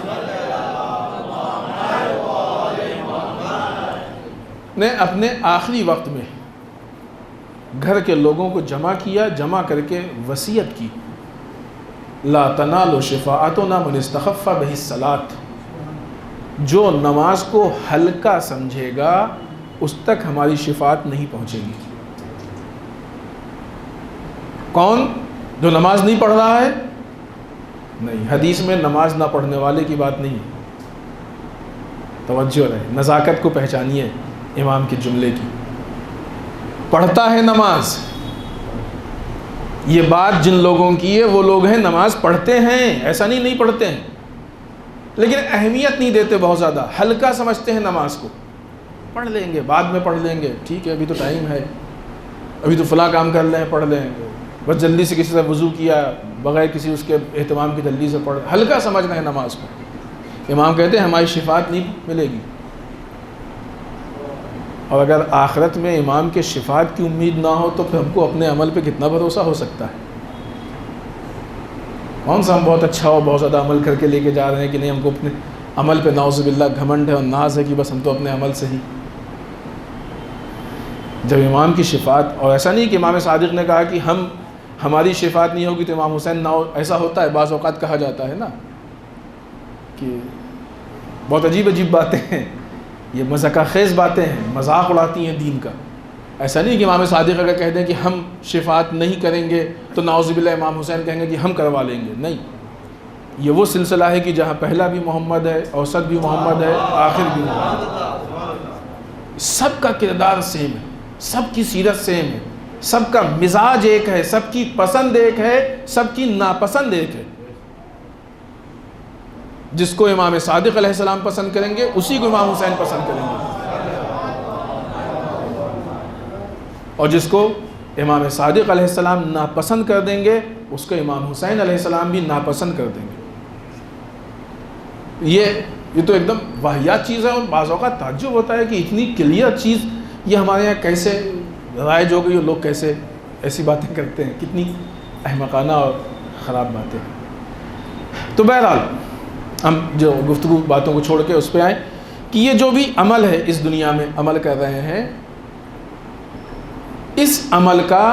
نے اپنے آخری وقت میں گھر کے لوگوں کو جمع کیا، جمع کر کے وصیت کی، لا تنال شفاعتنا من استخف بہ الصلاۃ، جو نماز کو ہلکا سمجھے گا اس تک ہماری شفاعت نہیں پہنچے گی. کون؟ جو نماز نہیں پڑھ رہا ہے؟ نہیں، حدیث میں نماز نہ پڑھنے والے کی بات نہیں ہے. توجہ رہے، نزاکت کو پہچانیے امام کے جملے کی. پڑھتا ہے نماز، یہ بات جن لوگوں کی ہے وہ لوگ ہیں نماز پڑھتے ہیں، ایسا نہیں پڑھتے ہیں، لیکن اہمیت نہیں دیتے، بہت زیادہ ہلکا سمجھتے ہیں نماز کو. پڑھ لیں گے، بعد میں پڑھ لیں گے، ٹھیک ہے ابھی تو ٹائم ہے، ابھی تو فلاں کام کر لیں، پڑھ لیں گے، بس جلدی سے کسی سے وضو کیا بغیر کسی اس کے اہتمام کی جلدی سے پڑھ، ہلکا سمجھ رہے ہیں نماز کو. امام کہتے ہیں ہماری شفاعت نہیں ملے گی. اور اگر آخرت میں امام کے شفاعت کی امید نہ ہو تو پھر ہم کو اپنے عمل پہ کتنا بھروسہ ہو سکتا ہے؟ کون سا ہم بہت اچھا ہو، بہت زیادہ عمل کر کے لے کے جا رہے ہیں کہ نہیں، ہم کو اپنے عمل پہ نعوذ باللہ گھمنڈ ہے اور ناز ہے کہ بس ہم تو اپنے عمل سے ہی. جب امام کی شفاعت، اور ایسا نہیں کہ امام صادق نے کہا کہ ہماری شفاعت نہیں ہوگی تو امام حسین نہ ہو، ایسا ہوتا ہے بعض اوقات کہا جاتا ہے نا کہ بہت عجیب عجیب باتیں ہیں، یہ مذاق خیز باتیں ہیں، مذاق اڑاتی ہیں دین کا. ایسا نہیں کہ امام صادق اگر کہہ دیں کہ ہم شفاعت نہیں کریں گے تو نعوذ باللہ امام حسین کہیں گے کہ ہم کروا لیں گے. نہیں، یہ وہ سلسلہ ہے کہ جہاں پہلا بھی محمد ہے، اوسط بھی محمد ہے، آخر بھی محمد ہے۔ سب کا کردار سیم ہے، سب کی سیرت سیم ہے، سب کا مزاج ایک ہے، سب کی پسند ایک ہے، سب کی ناپسند ایک ہے۔ جس کو امام صادق علیہ السلام پسند کریں گے اسی کو امام حسین پسند کریں گے، اور جس کو امام صادق علیہ السلام ناپسند کر دیں گے اس کو امام حسین علیہ السلام بھی ناپسند کر دیں گے۔ یہ تو ایک دم واہیات چیز ہے، اور بعض اوقات تعجب ہوتا ہے کہ اتنی کلیئر چیز یہ ہمارے یہاں کیسے رائج ہو گئی، اور لوگ کیسے ایسی باتیں کرتے ہیں، کتنی احمقانہ اور خراب باتیں۔ تو بہرحال ہم جو گفتگو باتوں کو چھوڑ کے اس پہ آئیں کہ یہ جو بھی عمل ہے اس دنیا میں عمل کر رہے ہیں، اس عمل کا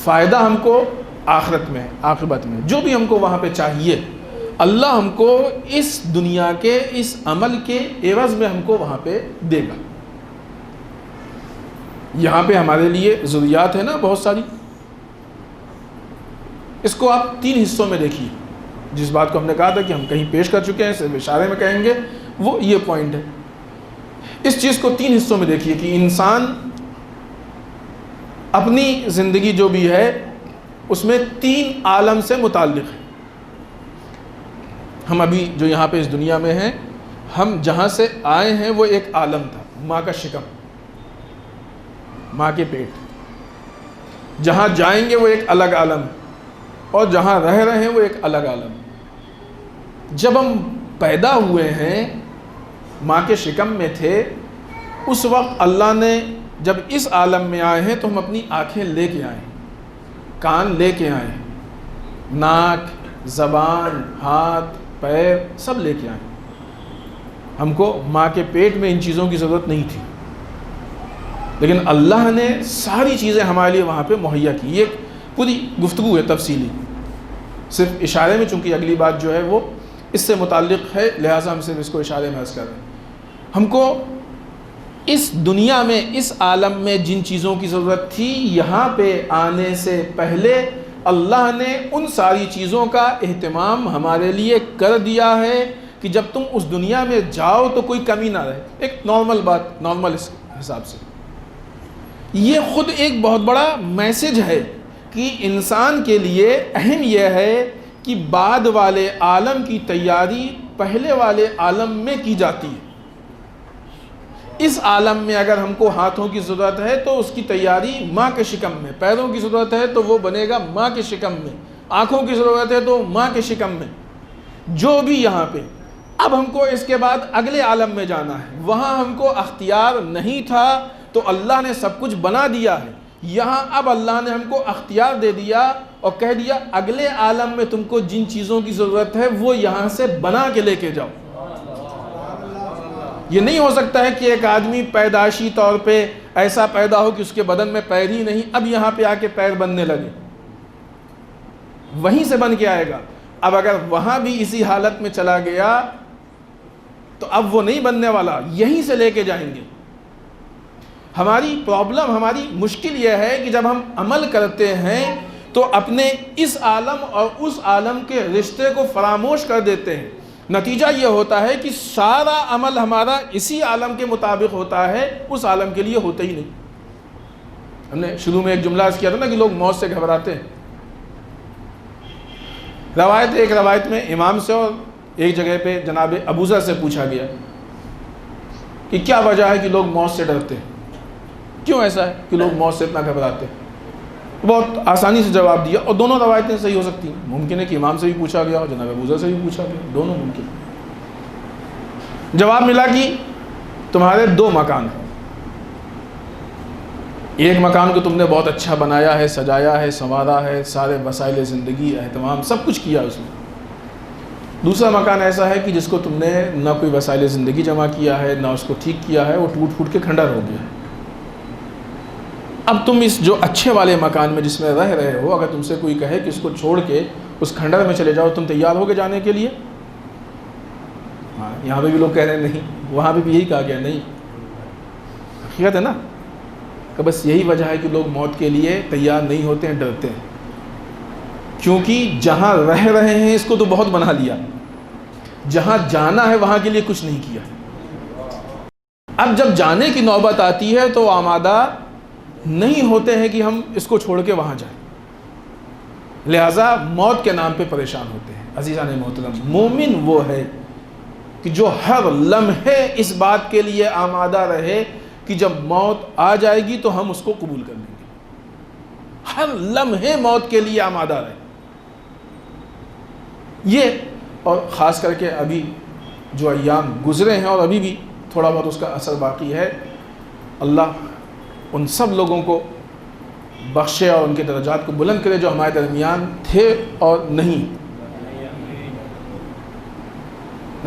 فائدہ ہم کو آخرت میں، عاقبت میں، جو بھی ہم کو وہاں پہ چاہیے اللہ ہم کو اس دنیا کے اس عمل کے عوض میں ہم کو وہاں پہ دے گا۔ یہاں پہ ہمارے لیے ضروریات ہیں نا بہت ساری، اس کو آپ 3 حصوں میں دیکھیے۔ جس بات کو ہم نے کہا تھا کہ ہم کہیں پیش کر چکے ہیں، صرف اشارے میں کہیں گے، وہ یہ پوائنٹ ہے۔ اس چیز کو 3 حصوں میں دیکھیے کہ انسان اپنی زندگی جو بھی ہے اس میں 3 عالم سے متعلق ہے۔ ہم ابھی جو یہاں پہ اس دنیا میں ہیں، ہم جہاں سے آئے ہیں وہ ایک عالم تھا، ماں کا شکم، ماں کے پیٹ۔ جہاں جائیں گے وہ ایک الگ عالم ہے، اور جہاں رہ رہے ہیں وہ ایک الگ عالم ہے۔ جب ہم پیدا ہوئے ہیں، ماں کے شکم میں تھے، اس وقت اللہ نے جب اس عالم میں آئے ہیں تو ہم اپنی آنکھیں لے کے آئے، کان لے کے آئے، ناک، زبان، ہاتھ، پیر سب لے کے آئے۔ ہم کو ماں کے پیٹ میں ان چیزوں کی ضرورت نہیں تھی، لیکن اللہ نے ساری چیزیں ہمارے لیے وہاں پہ مہیا کی۔ یہ پوری گفتگو ہے تفصیلی، صرف اشارے میں، چونکہ اگلی بات جو ہے وہ اس سے متعلق ہے، لہٰذا ہم صرف اس کو اشارے میں عرض کر رہے ہیں۔ ہم کو اس دنیا میں، اس عالم میں جن چیزوں کی ضرورت تھی، یہاں پہ آنے سے پہلے اللہ نے ان ساری چیزوں کا اہتمام ہمارے لیے کر دیا ہے کہ جب تم اس دنیا میں جاؤ تو کوئی کمی نہ رہے۔ ایک نارمل بات، نارمل حساب سے یہ خود ایک بہت بڑا میسج ہے کہ انسان کے لیے اہم یہ ہے کہ بعد والے عالم کی تیاری پہلے والے عالم میں کی جاتی ہے۔ اس عالم میں اگر ہم کو ہاتھوں کی ضرورت ہے تو اس کی تیاری ماں کے شکم میں، پیروں کی ضرورت ہے تو وہ بنے گا ماں کے شکم میں، آنکھوں کی ضرورت ہے تو ماں کے شکم میں، جو بھی یہاں پہ۔ اب ہم کو اس کے بعد اگلے عالم میں جانا ہے، وہاں ہم کو اختیار نہیں تھا تو اللہ نے سب کچھ بنا دیا ہے۔ یہاں اب اللہ نے ہم کو اختیار دے دیا اور کہہ دیا اگلے عالم میں تم کو جن چیزوں کی ضرورت ہے وہ یہاں سے بنا کے لے کے جاؤ۔ یہ نہیں ہو سکتا ہے کہ ایک آدمی پیدائشی طور پہ ایسا پیدا ہو کہ اس کے بدن میں پیر ہی نہیں، اب یہاں پہ آ کے پیر بننے لگے، وہیں سے بن کے آئے گا۔ اب اگر وہاں بھی اسی حالت میں چلا گیا تو اب وہ نہیں بننے والا، یہیں سے لے کے جائیں گے۔ ہماری پرابلم، ہماری مشکل یہ ہے کہ جب ہم عمل کرتے ہیں تو اپنے اس عالم اور اس عالم کے رشتے کو فراموش کر دیتے ہیں۔ نتیجہ یہ ہوتا ہے کہ سارا عمل ہمارا اسی عالم کے مطابق ہوتا ہے، اس عالم کے لیے ہوتا ہی نہیں۔ ہم نے شروع میں ایک جملہ عرض کیا تھا نا کہ لوگ موت سے گھبراتے ہیں۔ ایک روایت میں امام سے اور ایک جگہ پہ جناب ابو ذر سے پوچھا گیا کہ کیا وجہ ہے کہ لوگ موت سے ڈرتے ہیں، کیوں ایسا ہے کہ لوگ موت سے اتنا گھبراتے ہیں؟ بہت آسانی سے جواب دیا، اور دونوں روایتیں صحیح ہو سکتی ہیں۔ ممکن ہے کہ امام سے بھی پوچھا گیا اور جناب ابو ذر سے بھی پوچھا گیا، دونوں ممکن۔ جواب ملا کہ تمہارے 2 مکان ہیں، ایک مکان کو تم نے بہت اچھا بنایا ہے، سجایا ہے، سنوارا ہے، سارے وسائل زندگی، اہتمام سب کچھ کیا اس میں۔ دوسرا مکان ایسا ہے کہ جس کو تم نے نہ کوئی وسائل زندگی جمع کیا ہے، نہ اس کو ٹھیک کیا ہے، وہ ٹوٹ پھوٹ کے کھنڈر ہو گیا ہے۔ اب تم اس جو اچھے والے مکان میں جس میں رہ رہے ہو، اگر تم سے کوئی کہے کہ اس کو چھوڑ کے اس کھنڈر میں چلے جاؤ، تم تیار ہو کے جانے کے لیے؟ ہاں، یہاں پہ بھی لوگ کہہ رہے ہیں نہیں، وہاں پہ بھی یہی کہا گیا نہیں۔ حقیقت ہے نا کہ بس یہی وجہ ہے کہ لوگ موت کے لیے تیار نہیں ہوتے ہیں، ڈرتے ہیں، کیونکہ جہاں رہ رہے ہیں اس کو تو بہت بنا لیا، جہاں جانا ہے وہاں کے لیے کچھ نہیں کیا. اب جب جانے کی نوبت آتی ہے تو آمادہ نہیں ہوتے ہیں کہ ہم اس کو چھوڑ کے وہاں جائیں. لہٰذا موت کے نام پہ پریشان ہوتے ہیں. عزیزان محترم، مومن وہ ہے کہ جو ہر لمحے اس بات کے لیے آمادہ رہے کہ جب موت آ جائے گی تو ہم اس کو قبول کر لیں گے. ہر لمحے موت کے لیے آمادہ رہے. یہ اور خاص کر کے ابھی جو ایام گزرے ہیں اور ابھی بھی تھوڑا بہت اس کا اثر باقی ہے، اللہ ان سب لوگوں کو بخشے اور ان کے درجات کو بلند کرے جو ہمارے درمیان تھے اور نہیں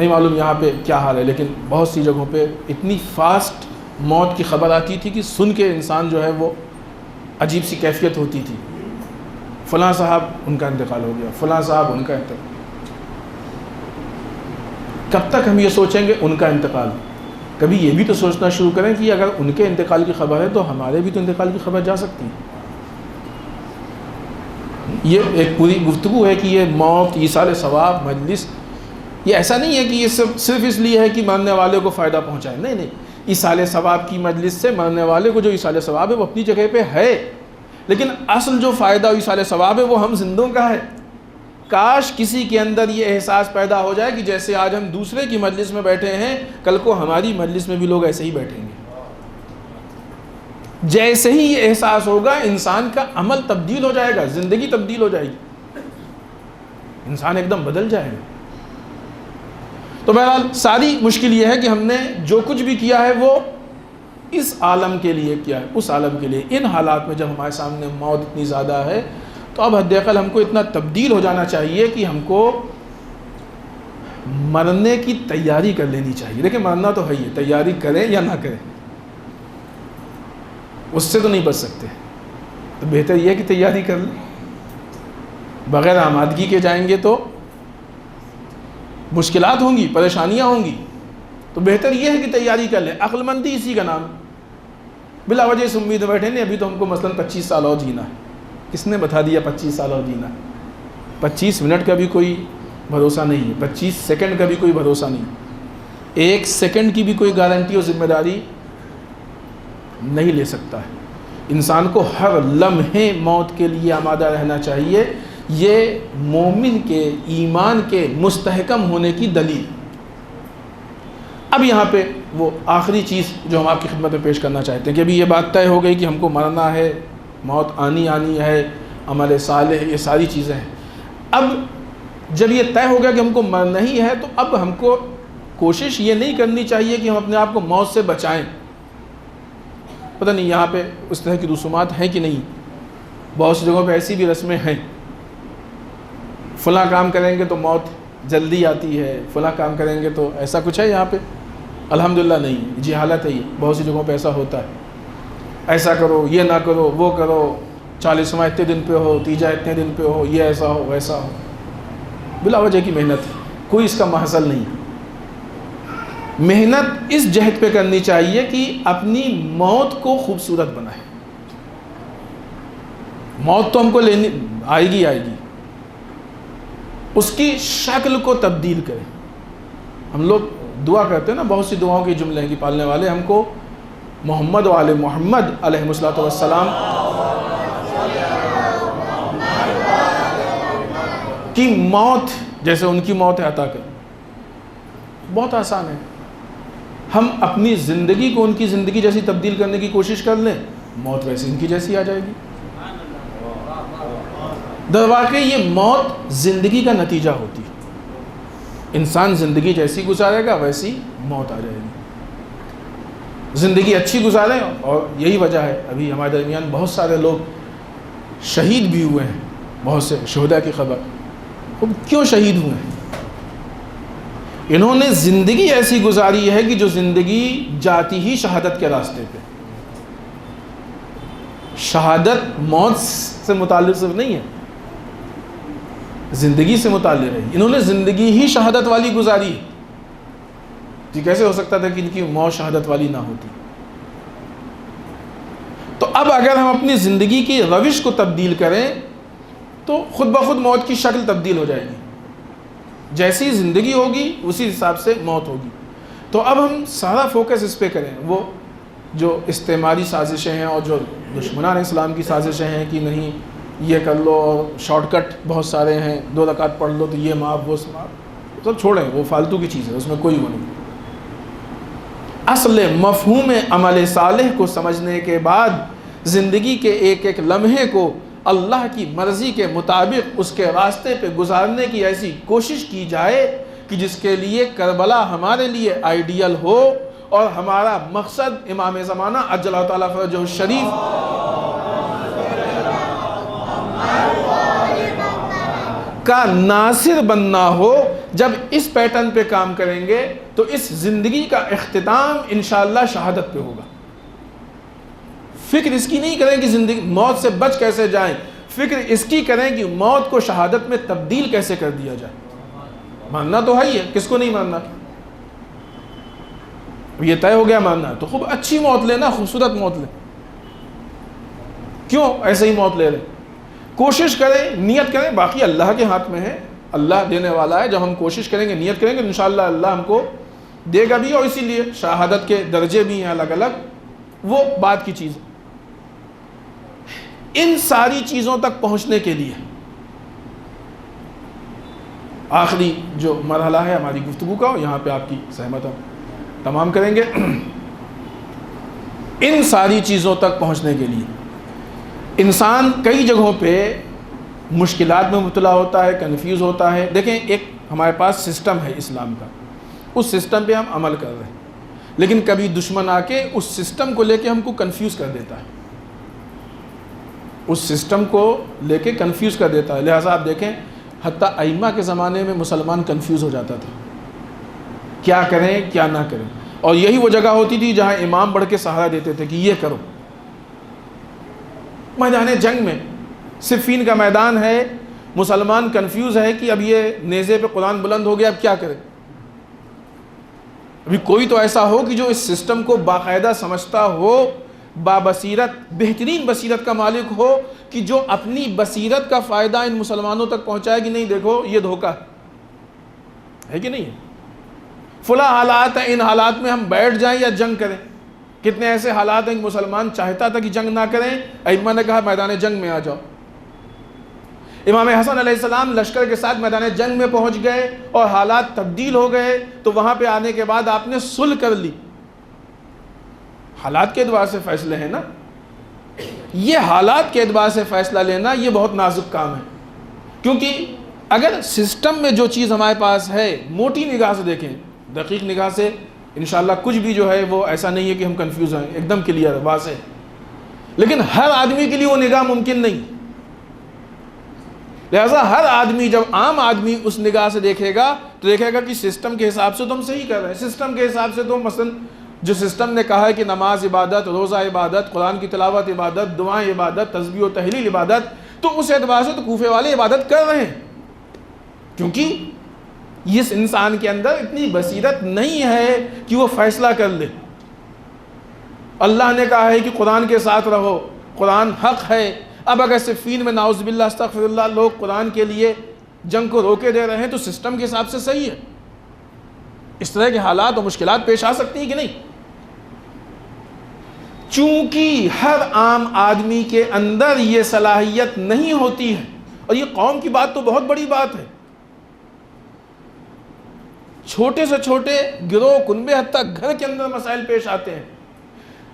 معلوم یہاں پہ کیا حال ہے، لیکن بہت سی جگہوں پہ اتنی فاسٹ موت کی خبر آتی تھی کہ سن کے انسان جو ہے وہ عجیب سی کیفیت ہوتی تھی. فلاں صاحب ان کا انتقال ہو گیا، فلاں صاحب ان کا انتقال. کب تک ہم یہ سوچیں گے ان کا انتقال؟ کبھی یہ بھی تو سوچنا شروع کریں کہ اگر ان کے انتقال کی خبر ہے تو ہمارے بھی تو انتقال کی خبر جا سکتی ہے. یہ ایک پوری گفتگو ہے کہ یہ موت، ایصال ثواب، مجلس، یہ ایسا نہیں ہے کہ یہ سب صرف اس لیے ہے کہ مرنے والے کو فائدہ پہنچائے. نہیں، ایصال ثواب کی مجلس سے مرنے والے کو جو ایصال ثواب ہے وہ اپنی جگہ پہ ہے، لیکن اصل جو فائدہ ایصال ثواب ہے وہ ہم زندوں کا ہے. کاش کسی کے اندر یہ احساس پیدا ہو جائے کہ جیسے آج ہم دوسرے کی مجلس میں بیٹھے ہیں، کل کو ہماری مجلس میں بھی لوگ ایسے ہی بیٹھیں گے. جیسے ہی یہ احساس ہوگا انسان کا عمل تبدیل ہو جائے گا، زندگی تبدیل ہو جائے گی، انسان ایک دم بدل جائے گا. تو بہرحال ساری مشکل یہ ہے کہ ہم نے جو کچھ بھی کیا ہے وہ اس عالم کے لیے کیا ہے، اس عالم کے لیے. ان حالات میں جب ہمارے سامنے موت اتنی زیادہ ہے تو اب حد اقل ہم کو اتنا تبدیل ہو جانا چاہیے کہ ہم کو مرنے کی تیاری کر لینی چاہیے. دیکھیں مرنا تو ہے ہی، تیاری کریں یا نہ کریں اس سے تو نہیں بچ سکتے. تو بہتر یہ ہے کہ تیاری کر لیں. بغیر آمادگی کے جائیں گے تو مشکلات ہوں گی، پریشانیاں ہوں گی. تو بہتر یہ ہے کہ تیاری کر لیں. عقل مندی اسی کا نام. بلا وجہ سے امید بیٹھے نہیں ابھی تو ہم کو مثلاً 25 سال اور جینا ہے. کس نے بتا دیا 25 سال اور جینا؟ 25 منٹ کا بھی کوئی بھروسہ نہیں ہے، 25 سیکنڈ کا بھی کوئی بھروسہ نہیں، 1 سیکنڈ کی بھی کوئی گارنٹی اور ذمہ داری نہیں لے سکتا ہے. انسان کو ہر لمحے موت کے لیے آمادہ رہنا چاہیے. یہ مومن کے ایمان کے مستحکم ہونے کی دلیل. اب یہاں پہ وہ آخری چیز جو ہم آپ کی خدمت میں پیش کرنا چاہتے ہیں کہ ابھی یہ بات طے ہو گئی کہ ہم کو مرنا ہے، موت آنی ہے، عمل صالح، یہ ساری چیزیں ہیں. اب جب یہ طے ہو گیا کہ ہم کو مرنا ہی ہے تو اب ہم کو کوشش یہ نہیں کرنی چاہیے کہ ہم اپنے آپ کو موت سے بچائیں. پتہ نہیں یہاں پہ اس طرح کی رسومات ہیں کہ نہیں. بہت سی جگہوں پہ ایسی بھی رسمیں ہیں، فلاں کام کریں گے تو موت جلدی آتی ہے، فلاں کام کریں گے تو ایسا کچھ ہے یہاں پہ؟ الحمدللہ نہیں. جہالت ہے یہ. بہت سی جگہوں پہ ایسا ہوتا ہے، ایسا کرو، یہ نہ کرو، وہ کرو، 40واں اتنے دن پہ ہو، تیجا اتنے دن پہ ہو، یہ ایسا ہو ویسا ہو. بلا وجہ کی محنت ہے، کوئی اس کا محصل نہیں. محنت اس جہت پہ کرنی چاہیے کہ اپنی موت کو خوبصورت بنائے. موت تو ہم کو لینی آئے گی، اس کی شکل کو تبدیل کریں. ہم لوگ دعا کرتے ہیں نا، بہت سی دعاؤں کے جملے ہیں کہ پالنے والے ہم کو محمد و آل محمد علیہ الصلوۃ والسلام کی موت جیسے ان کی موت ہے عطا کر. بہت آسان ہے. ہم اپنی زندگی کو ان کی زندگی جیسی تبدیل کرنے کی کوشش کر لیں، موت ویسے ان کی جیسی آ جائے گی. در واقع یہ موت زندگی کا نتیجہ ہوتی ہے. انسان زندگی جیسی گزارے گا ویسی موت آ جائے گی. زندگی اچھی گزاریں، اور یہی وجہ ہے ابھی ہمارے درمیان بہت سارے لوگ شہید بھی ہوئے ہیں. بہت سے شہداء کی خبر. وہ کیوں شہید ہوئے ہیں؟ انہوں نے زندگی ایسی گزاری ہے کہ جو زندگی جاتی ہی شہادت کے راستے پہ. شہادت موت سے متعلق صرف نہیں ہے، زندگی سے متعلق ہے. انہوں نے زندگی ہی شہادت والی گزاری. جی کیسے ہو سکتا تھا کہ ان کی موت شہادت والی نہ ہوتی؟ تو اب اگر ہم اپنی زندگی کی روش کو تبدیل کریں تو خود بخود موت کی شکل تبدیل ہو جائے گی. جیسی زندگی ہوگی اسی حساب سے موت ہوگی. تو اب ہم سارا فوکس اس پہ کریں. وہ جو استعماری سازشیں ہیں اور جو دشمنان اسلام کی سازشیں ہیں کہ نہیں یہ کر لو اور شارٹ کٹ بہت سارے ہیں, 2 رکعت پڑھ لو تو یہ معاف وہ معاف, سب چھوڑیں, وہ فالتو کی چیز ہے, اس میں کوئی وہ نہیں. اصل مفہوم عمل صالح کو سمجھنے کے بعد زندگی کے ایک ایک لمحے کو اللہ کی مرضی کے مطابق اس کے راستے پہ گزارنے کی ایسی کوشش کی جائے کہ جس کے لیے کربلا ہمارے لیے آئیڈیل ہو اور ہمارا مقصد امام زمانہ عجل اللہ تعالیٰ فرجہ الشریف کا ناصر بننا ہو. جب اس پیٹرن پہ کام کریں گے تو اس زندگی کا اختتام انشاءاللہ شہادت پہ ہوگا. فکر اس کی نہیں کریں کہ زندگی موت سے بچ کیسے جائیں, فکر اس کی کریں کہ موت کو شہادت میں تبدیل کیسے کر دیا جائے. ماننا تو ہے ہی ہے, کس کو نہیں ماننا. یہ طے ہو گیا ماننا ہے تو خوب اچھی موت لینا, خوبصورت موت لیں. کیوں ایسے ہی موت لے رہے, کوشش کریں, نیت کریں, باقی اللہ کے ہاتھ میں ہے, اللہ دینے والا ہے. جب ہم کوشش کریں گے, نیت کریں گے, انشاءاللہ اللہ ہم کو دے گا بھی. اور اسی لیے شہادت کے درجے بھی ہیں الگ الگ, وہ بات کی چیز. ان ساری چیزوں تک پہنچنے کے لیے آخری جو مرحلہ ہے ہماری گفتگو کا, یہاں پہ آپ کی سہمت ہم تمام کریں گے. ان ساری چیزوں تک پہنچنے کے لیے انسان کئی جگہوں پہ مشکلات میں مبتلا ہوتا ہے, کنفیوز ہوتا ہے. دیکھیں, ایک ہمارے پاس سسٹم ہے اسلام کا, اس سسٹم پہ ہم عمل کر رہے ہیں, لیکن کبھی دشمن آ کے اس سسٹم کو لے کے ہم کو کنفیوز کر دیتا ہے, اس سسٹم کو لے کے کنفیوز کر دیتا ہے. لہٰذا آپ دیکھیں حتیٰ ائمہ کے زمانے میں مسلمان کنفیوز ہو جاتا تھا, کیا کریں کیا نہ کریں. اور یہی وہ جگہ ہوتی تھی جہاں امام بڑھ کے سہارا دیتے تھے کہ یہ کرو. میدان جنگ میں, صفین کا میدان ہے, مسلمان کنفیوز ہے کہ اب یہ نیزے پہ قرآن بلند ہو گیا, اب کیا کریں. ابھی کوئی تو ایسا ہو کہ جو اس سسٹم کو باقاعدہ سمجھتا ہو, بابصیرت, بہترین بصیرت کا مالک ہو, کہ جو اپنی بصیرت کا فائدہ ان مسلمانوں تک پہنچائے کہ نہیں دیکھو یہ دھوکہ ہے کہ نہیں ہے, فلاں حالات ہیں, ان حالات میں ہم بیٹھ جائیں یا جنگ کریں. کتنے ایسے حالات ہیں کہ مسلمان چاہتا تھا کہ جنگ نہ کریں, ائمہ نے کہا میدان جنگ میں آ جاؤ. امام حسن علیہ السلام لشکر کے ساتھ میدان جنگ میں پہنچ گئے اور حالات تبدیل ہو گئے, تو وہاں پہ آنے کے بعد آپ نے صلح کر لی. حالات کے اعتبار سے فیصلے ہیں نا, یہ حالات کے اعتبار سے فیصلہ لینا یہ بہت نازک کام ہے. کیونکہ اگر سسٹم میں جو چیز ہمارے پاس ہے موٹی نگاہ سے دیکھیں, دقیق نگاہ سے انشاءاللہ کچھ بھی جو ہے وہ ایسا نہیں ہے کہ ہم کنفیوز ہیں, ایک دم کلیئر ہے, واضح ہے. لیکن ہر آدمی کے لیے وہ نگاہ ممکن نہیں. لہذا ہر آدمی, جب عام آدمی اس نگاہ سے دیکھے گا تو دیکھے گا کہ سسٹم کے حساب سے تو ہم صحیح کر رہے ہیں. سسٹم کے حساب سے تو مثلا جو سسٹم نے کہا ہے کہ نماز عبادت, روزہ عبادت, قرآن کی تلاوت عبادت, دعائیں عبادت, تسبیح و تحلیل عبادت, تو اس اعتبار سے تو کوفے والے عبادت کر رہے ہیں, کیونکہ اس انسان کے اندر اتنی بصیرت نہیں ہے کہ وہ فیصلہ کر لے. اللہ نے کہا ہے کہ قرآن کے ساتھ رہو, قرآن حق ہے. اب اگر صفین میں نعوذ باللہ استغفر اللہ لوگ قرآن کے لیے جنگ کو روکے دے رہے ہیں تو سسٹم کے حساب سے صحیح ہے. اس طرح کے حالات اور مشکلات پیش آ سکتی ہیں کہ نہیں. چونکہ ہر عام آدمی کے اندر یہ صلاحیت نہیں ہوتی ہے, اور یہ قوم کی بات تو بہت بڑی بات ہے. چھوٹے سے چھوٹے گروہ کنبے حتیٰ گھر کے اندر مسائل پیش آتے ہیں.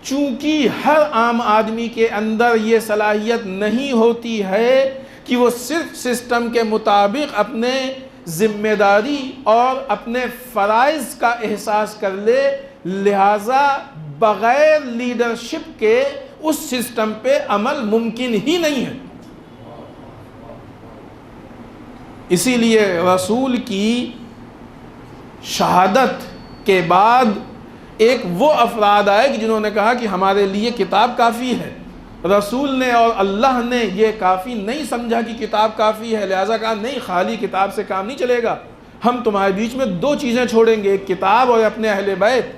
چونکہ ہر عام آدمی کے اندر یہ صلاحیت نہیں ہوتی ہے کہ وہ صرف سسٹم کے مطابق اپنے ذمہ داری اور اپنے فرائض کا احساس کر لے, لہٰذا بغیر لیڈرشپ کے اس سسٹم پہ عمل ممکن ہی نہیں ہے. اسی لیے رسول کی شہادت کے بعد ایک وہ افراد آئے کہ جنہوں نے کہا کہ ہمارے لیے کتاب کافی ہے. رسول نے اور اللہ نے یہ کافی نہیں سمجھا کہ کتاب کافی ہے, لہٰذا کہا نہیں, خالی کتاب سے کام نہیں چلے گا, ہم تمہارے بیچ میں 2 چیزیں چھوڑیں گے, ایک کتاب اور اپنے اہل بیت.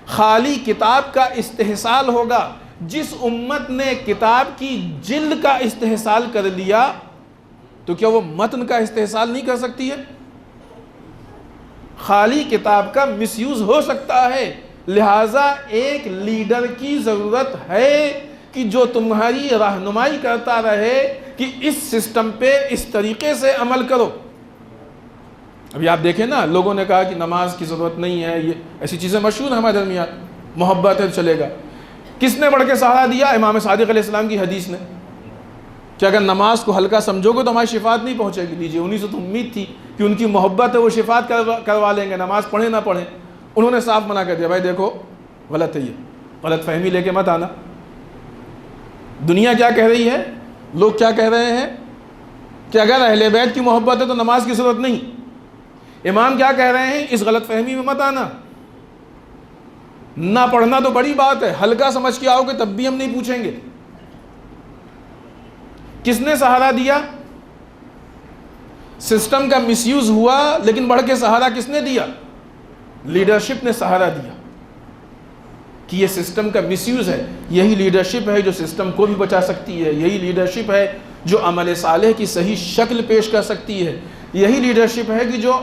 خالی کتاب کا استحصال ہوگا. جس امت نے کتاب کی جلد کا استحصال کر لیا تو کیا وہ متن کا استحصال نہیں کر سکتی ہے؟ خالی کتاب کا مس یوز ہو سکتا ہے، لہٰذا ایک لیڈر کی ضرورت ہے کہ جو تمہاری رہنمائی کرتا رہے کہ اس سسٹم پہ اس طریقے سے عمل کرو۔ ابھی آپ دیکھیں نا، لوگوں نے کہا کہ نماز کی ضرورت نہیں ہے، یہ ایسی چیزیں مشہور ہیں ہمارے درمیان، محبت ہے چلے گا۔ کس نے بڑھ کے سہارا دیا؟ امام صادق علیہ السلام کی حدیث نے، کہ اگر نماز کو ہلکا سمجھو گے تو ہماری شفاعت نہیں پہنچے گی۔ لیجیے، انہیں سے تو امید تھی کہ ان کی محبت ہے، وہ شفاعت کروا لیں گے، نماز پڑھیں نہ پڑھیں۔ انہوں نے صاف منع کر دیا، بھائی دیکھو غلط ہے، یہ غلط فہمی لے کے مت آنا۔ دنیا کیا کہہ رہی ہے، لوگ کیا کہہ رہے ہیں کہ اگر اہل بیت کی محبت ہے تو نماز کی ضرورت نہیں۔ امام کیا کہہ رہے ہیں، اس غلط فہمی میں مت آنا، نہ پڑھنا تو بڑی بات ہے، ہلکا سمجھ کے آؤ گے تب بھی ہم نہیں پوچھیں گے۔ کس نے سہارا دیا؟ سسٹم کا مس یوز ہوا، لیکن بڑھ کے سہارا کس نے دیا؟ لیڈرشپ نے سہارا دیا کہ یہ سسٹم کا مس یوز ہے۔ یہی لیڈرشپ ہے جو سسٹم کو بھی بچا سکتی ہے، یہی لیڈرشپ ہے جو عمل صالح کی صحیح شکل پیش کر سکتی ہے، یہی لیڈرشپ ہے کہ جو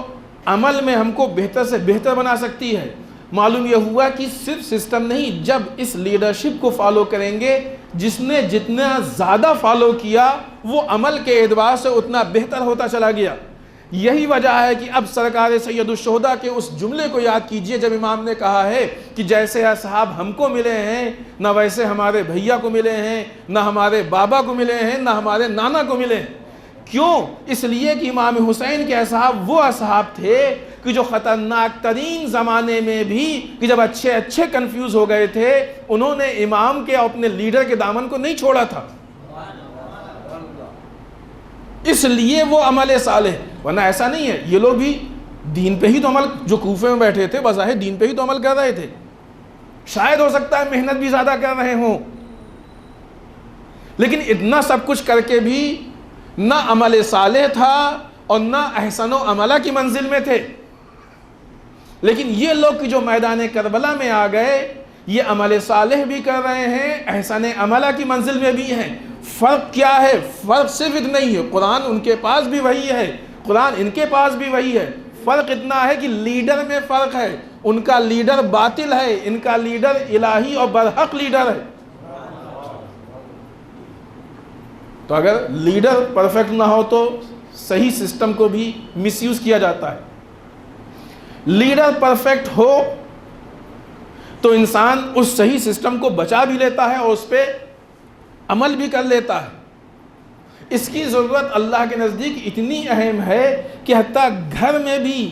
عمل میں ہم کو بہتر سے بہتر بنا سکتی ہے۔ معلوم یہ ہوا کہ صرف سسٹم نہیں، جب اس لیڈرشپ کو فالو کریں گے، جس نے جتنا زیادہ فالو کیا وہ عمل کے اعتبار سے اتنا بہتر ہوتا چلا گیا۔ یہی وجہ ہے کہ اب سرکار سید الشہداء کے اس جملے کو یاد کیجئے جب امام نے کہا ہے کہ جیسے اصحاب ہم کو ملے ہیں نہ ویسے ہمارے بھیا کو ملے ہیں، نہ ہمارے بابا کو ملے ہیں، نہ ہمارے نانا کو ملے ہیں۔ کیوں؟ اس لیے کہ امام حسین کے اصحاب وہ اصحاب تھے کہ جو خطرناک ترین زمانے میں بھی، کہ جب اچھے کنفیوز ہو گئے تھے، انہوں نے امام کے اور اپنے لیڈر کے دامن کو نہیں چھوڑا تھا۔ اس لیے وہ عمل صالح، ورنہ ایسا نہیں ہے، یہ لوگ بھی دین پہ ہی تو عمل، جو کوفے میں بیٹھے تھے بظاہر دین پہ ہی تو عمل کر رہے تھے، شاید ہو سکتا ہے محنت بھی زیادہ کر رہے ہوں، لیکن اتنا سب کچھ کر کے بھی نہ عمل صالح تھا اور نہ احسن و عملہ کی منزل میں تھے۔ لیکن یہ لوگ جو میدان کربلا میں آ گئے، یہ عمل صالح بھی کر رہے ہیں، احسن عملہ کی منزل میں بھی ہیں۔ فرق کیا ہے؟ فرق صرف اتنا ہی ہے، قرآن ان کے پاس بھی وہی ہے، قرآن ان کے پاس بھی وہی ہے، فرق اتنا ہے کہ لیڈر میں فرق ہے، ان کا لیڈر باطل ہے، ان کا لیڈر الہی اور برحق لیڈر ہے۔ تو اگر لیڈر پرفیکٹ نہ ہو تو صحیح سسٹم کو بھی مس یوز کیا جاتا ہے، لیڈر پرفیکٹ ہو تو انسان اس صحیح سسٹم کو بچا بھی لیتا ہے اور اس پہ عمل بھی کر لیتا ہے۔ اس کی ضرورت اللہ کے نزدیک اتنی اہم ہے کہ حتیٰ گھر میں بھی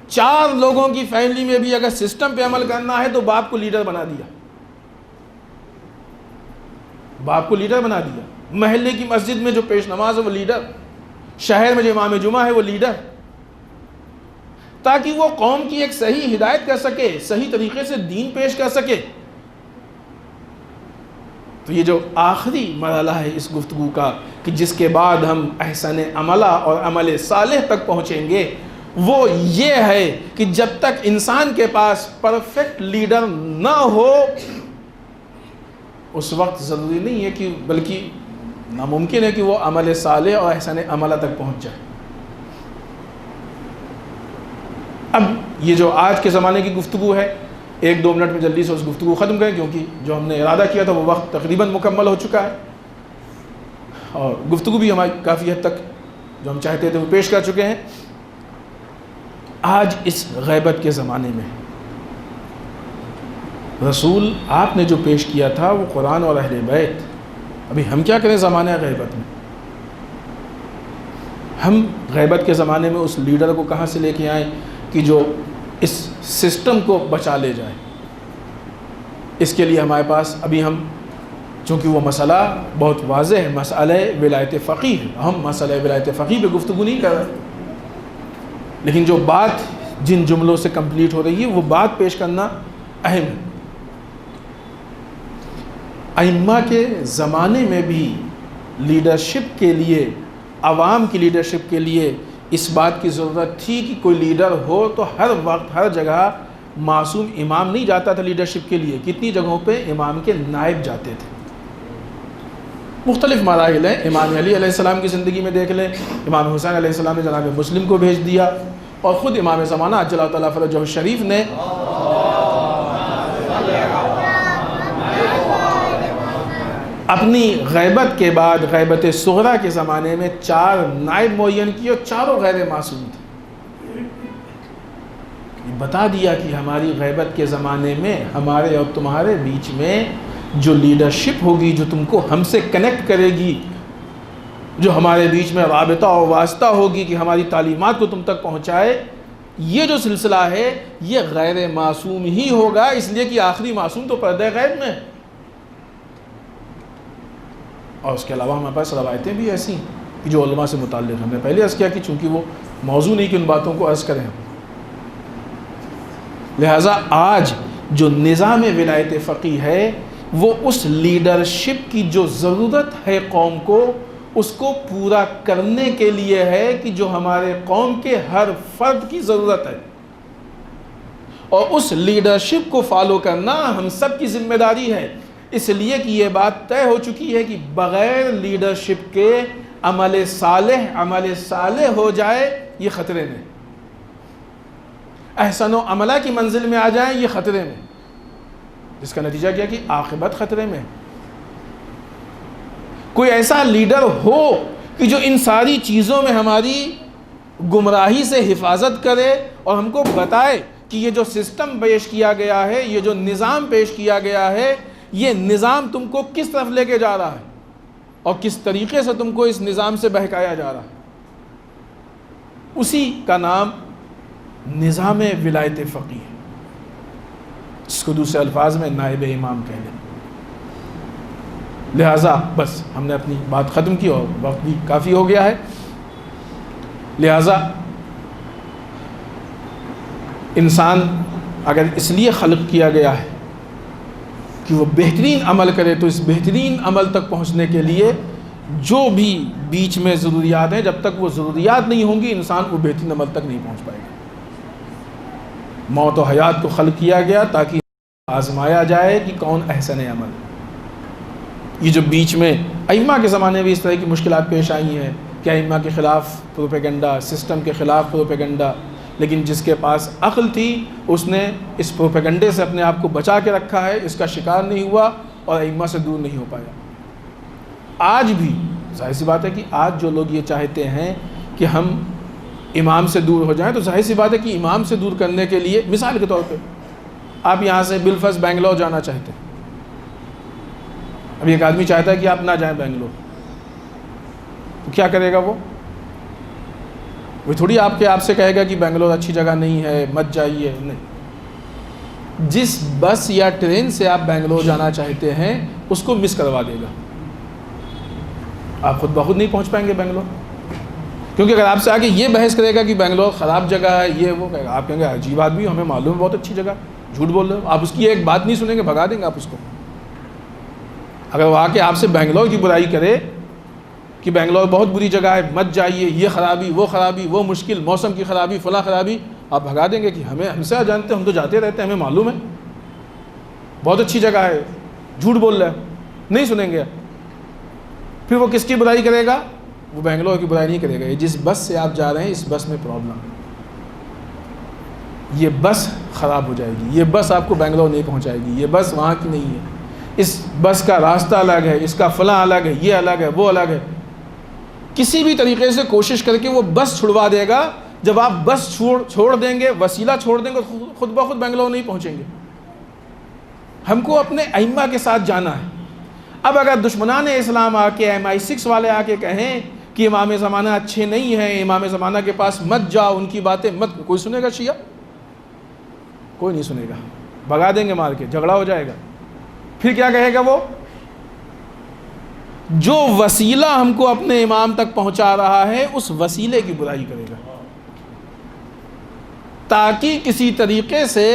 4 لوگوں کی فیملی میں بھی اگر سسٹم پہ عمل کرنا ہے تو باپ کو لیڈر بنا دیا، باپ کو لیڈر بنا دیا۔ محلے کی مسجد میں جو پیش نماز ہے وہ لیڈر، شہر میں جو امام جمعہ ہے وہ لیڈر، تاکہ وہ قوم کی ایک صحیح ہدایت کر سکے، صحیح طریقے سے دین پیش کر سکے۔ تو یہ جو آخری مرحلہ ہے اس گفتگو کا کہ جس کے بعد ہم احسن عملہ اور عمل صالح تک پہنچیں گے، وہ یہ ہے کہ جب تک انسان کے پاس پرفیکٹ لیڈر نہ ہو، اس وقت ضروری نہیں ہے کہ بلکہ ناممکن ہے کہ وہ عمل صالح اور احسن عملہ تک پہنچ جائے۔ اب یہ جو آج کے زمانے کی گفتگو ہے، 1-2 منٹ میں جلدی سے اس گفتگو ختم کریں، کیونکہ جو ہم نے ارادہ کیا تھا وہ وقت تقریباً مکمل ہو چکا ہے، اور گفتگو بھی ہماری کافی حد تک جو ہم چاہتے تھے وہ پیش کر چکے ہیں۔ آج اس غیبت کے زمانے میں رسول آپ نے جو پیش کیا تھا وہ قرآن اور اہل بیت، ابھی ہم کیا کریں زمانہ غیبت میں؟ ہم غیبت کے زمانے میں اس لیڈر کو کہاں سے لے کے آئیں کہ جو اس سسٹم کو بچا لے جائے؟ اس کے لیے ہمارے پاس ابھی ہم، چونکہ وہ مسئلہ بہت واضح ہے، مسئلہ ولایت فقیہ ہے، ہم مسئلہ ولایت فقیہ پہ گفتگو نہیں کر رہے، لیکن جو بات جن جملوں سے کمپلیٹ ہو رہی ہے وہ بات پیش کرنا اہم ہے۔ ائمہ کے زمانے میں بھی لیڈرشپ کے لیے، عوام کی لیڈرشپ کے لیے اس بات کی ضرورت تھی کہ کوئی لیڈر ہو تو ہر وقت ہر جگہ معصوم امام نہیں جاتا تھا لیڈرشپ کے لیے، کتنی جگہوں پہ امام کے نائب جاتے تھے۔ مختلف مراحل ہیں. امام علی علیہ السلام کی زندگی میں دیکھ لیں, امام حسین علیہ السلام نے جناب مسلم کو بھیج دیا, اور خود امام زمانہ عجل اللہ تعالیٰ فرجہ الشریف نے اپنی غیبت کے بعد غیبت صغریٰ کے زمانے میں 4 نائب معین کیے, اور چاروں غیر معصوم تھے. بتا دیا کہ ہماری غیبت کے زمانے میں ہمارے اور تمہارے بیچ میں جو لیڈرشپ ہوگی, جو تم کو ہم سے کنیکٹ کرے گی, جو ہمارے بیچ میں رابطہ اور واسطہ ہوگی کہ ہماری تعلیمات کو تم تک پہنچائے, یہ جو سلسلہ ہے یہ غیر معصوم ہی ہوگا, اس لیے کہ آخری معصوم تو پردہ غیب میں. اور اس کے علاوہ ہمارے پاس روایتیں بھی ایسی کہ جو علماء سے متعلق, ہم نے پہلے عرض کیا کہ چونکہ وہ موضوع نہیں کہ ان باتوں کو عرض کریں, لہٰذا آج جو نظام ولایت فقیہ ہے وہ اس لیڈرشپ کی جو ضرورت ہے قوم کو, اس کو پورا کرنے کے لیے ہے کہ جو ہمارے قوم کے ہر فرد کی ضرورت ہے, اور اس لیڈرشپ کو فالو کرنا ہم سب کی ذمہ داری ہے. اس لیے کہ یہ بات طے ہو چکی ہے کہ بغیر لیڈرشپ کے عمل صالح ہو جائے یہ خطرے میں, احسن و عملہ کی منزل میں آ جائیں یہ خطرے میں, جس کا نتیجہ کیا کہ عاقبت خطرے میں. کوئی ایسا لیڈر ہو کہ جو ان ساری چیزوں میں ہماری گمراہی سے حفاظت کرے اور ہم کو بتائے کہ یہ جو سسٹم پیش کیا گیا ہے, یہ جو نظام پیش کیا گیا ہے, یہ نظام تم کو کس طرف لے کے جا رہا ہے اور کس طریقے سے تم کو اس نظام سے بہکایا جا رہا ہے. اسی کا نام نظام ولایت فقیہ, جس کو دوسرے الفاظ میں نائب امام کہہ لیں. لہٰذا بس ہم نے اپنی بات ختم کی اور وقت بھی کافی ہو گیا ہے. لہٰذا انسان اگر اس لیے خلق کیا گیا ہے کہ وہ بہترین عمل کرے, تو اس بہترین عمل تک پہنچنے کے لیے جو بھی بیچ میں ضروریات ہیں, جب تک وہ ضروریات نہیں ہوں گی انسان وہ بہترین عمل تک نہیں پہنچ پائے گا. موت و حیات کو خلق کیا گیا تاکہ آزمایا جائے کہ کون احسن عمل. یہ جو بیچ میں ائمہ کے زمانے میں بھی اس طرح کی مشکلات پیش آئی ہیں کہ ائمہ کے خلاف پروپیگنڈا, سسٹم کے خلاف پروپیگنڈا, لیکن جس کے پاس عقل تھی اس نے اس پروپیگنڈے سے اپنے آپ کو بچا کے رکھا ہے, اس کا شکار نہیں ہوا اور ائمہ سے دور نہیں ہو پایا. آج بھی ظاہر سی بات ہے کہ آج جو لوگ یہ چاہتے ہیں کہ ہم امام سے دور ہو جائیں, تو ظاہر سی بات ہے کہ امام سے دور کرنے کے لیے مثال کے طور پہ آپ یہاں سے بالفرض بنگلور جانا چاہتے ہیں. اب ایک آدمی چاہتا ہے کہ آپ نہ جائیں بنگلور, تو کیا کرے گا وہ تھوڑی آپ سے کہے گا کہ بنگلور اچھی جگہ نہیں ہے مت جائیے. نہیں, جس بس یا ٹرین سے آپ بنگلور جانا چاہتے ہیں اس کو مس کروا دے گا. آپ خود بخود نہیں پہنچ پائیں گے بنگلور, کیونکہ اگر آپ سے آگے یہ بحث کرے گا کہ بنگلور خراب جگہ ہے یہ وہ کہے گا, آپ کہیں گے عجیب آدمی, ہمیں معلوم ہے بہت اچھی جگہ, جھوٹ بول رہے ہو. آپ اس کی ایک بات نہیں سنیں گے, بھگا دیں گے آپ اس کو. اگر وہ آ کے آپ سے بنگلور کی برائی کرے کہ بنگلور بہت بری جگہ ہے مت جائیے, یہ خرابی وہ مشکل, موسم کی خرابی فلاں خرابی, آپ بھگا دیں گے کہ ہم سے جانتے ہیں, ہم تو جاتے رہتے ہیں, ہمیں معلوم ہے بہت اچھی جگہ ہے, جھوٹ بول رہا ہے. نہیں سنیں گے. پھر وہ کس کی برائی کرے گا؟ وہ بنگلور کی برائی نہیں کرے گا. یہ جس بس سے آپ جا رہے ہیں اس بس میں پرابلم ہے, یہ بس خراب ہو جائے گی, یہ بس آپ کو بنگلور نہیں پہنچائے گی, یہ بس وہاں کی نہیں ہے, اس بس کا راستہ الگ ہے, اس کا فلاں الگ ہے, یہ الگ ہے, وہ الگ ہے. کسی بھی طریقے سے کوشش کر کے وہ بس چھڑوا دے گا. جب آپ بس چھوڑ دیں گے, وسیلہ چھوڑ دیں گے, خود بخود بنگلور نہیں پہنچیں گے. ہم کو اپنے ائمہ کے ساتھ جانا ہے. اب اگر دشمنان اسلام آ کے MI6 والے آ کے کہیں کہ امام زمانہ اچھے نہیں ہیں, امام زمانہ کے پاس مت جاؤ, ان کی باتیں مت, کوئی سنے گا شیعہ؟ کوئی نہیں سنے گا, بھگا دیں گے مار کے, جھگڑا ہو جائے گا. پھر کیا کہے گا وہ؟ جو وسیلہ ہم کو اپنے امام تک پہنچا رہا ہے اس وسیلے کی برائی کرے گا, تاکہ کسی طریقے سے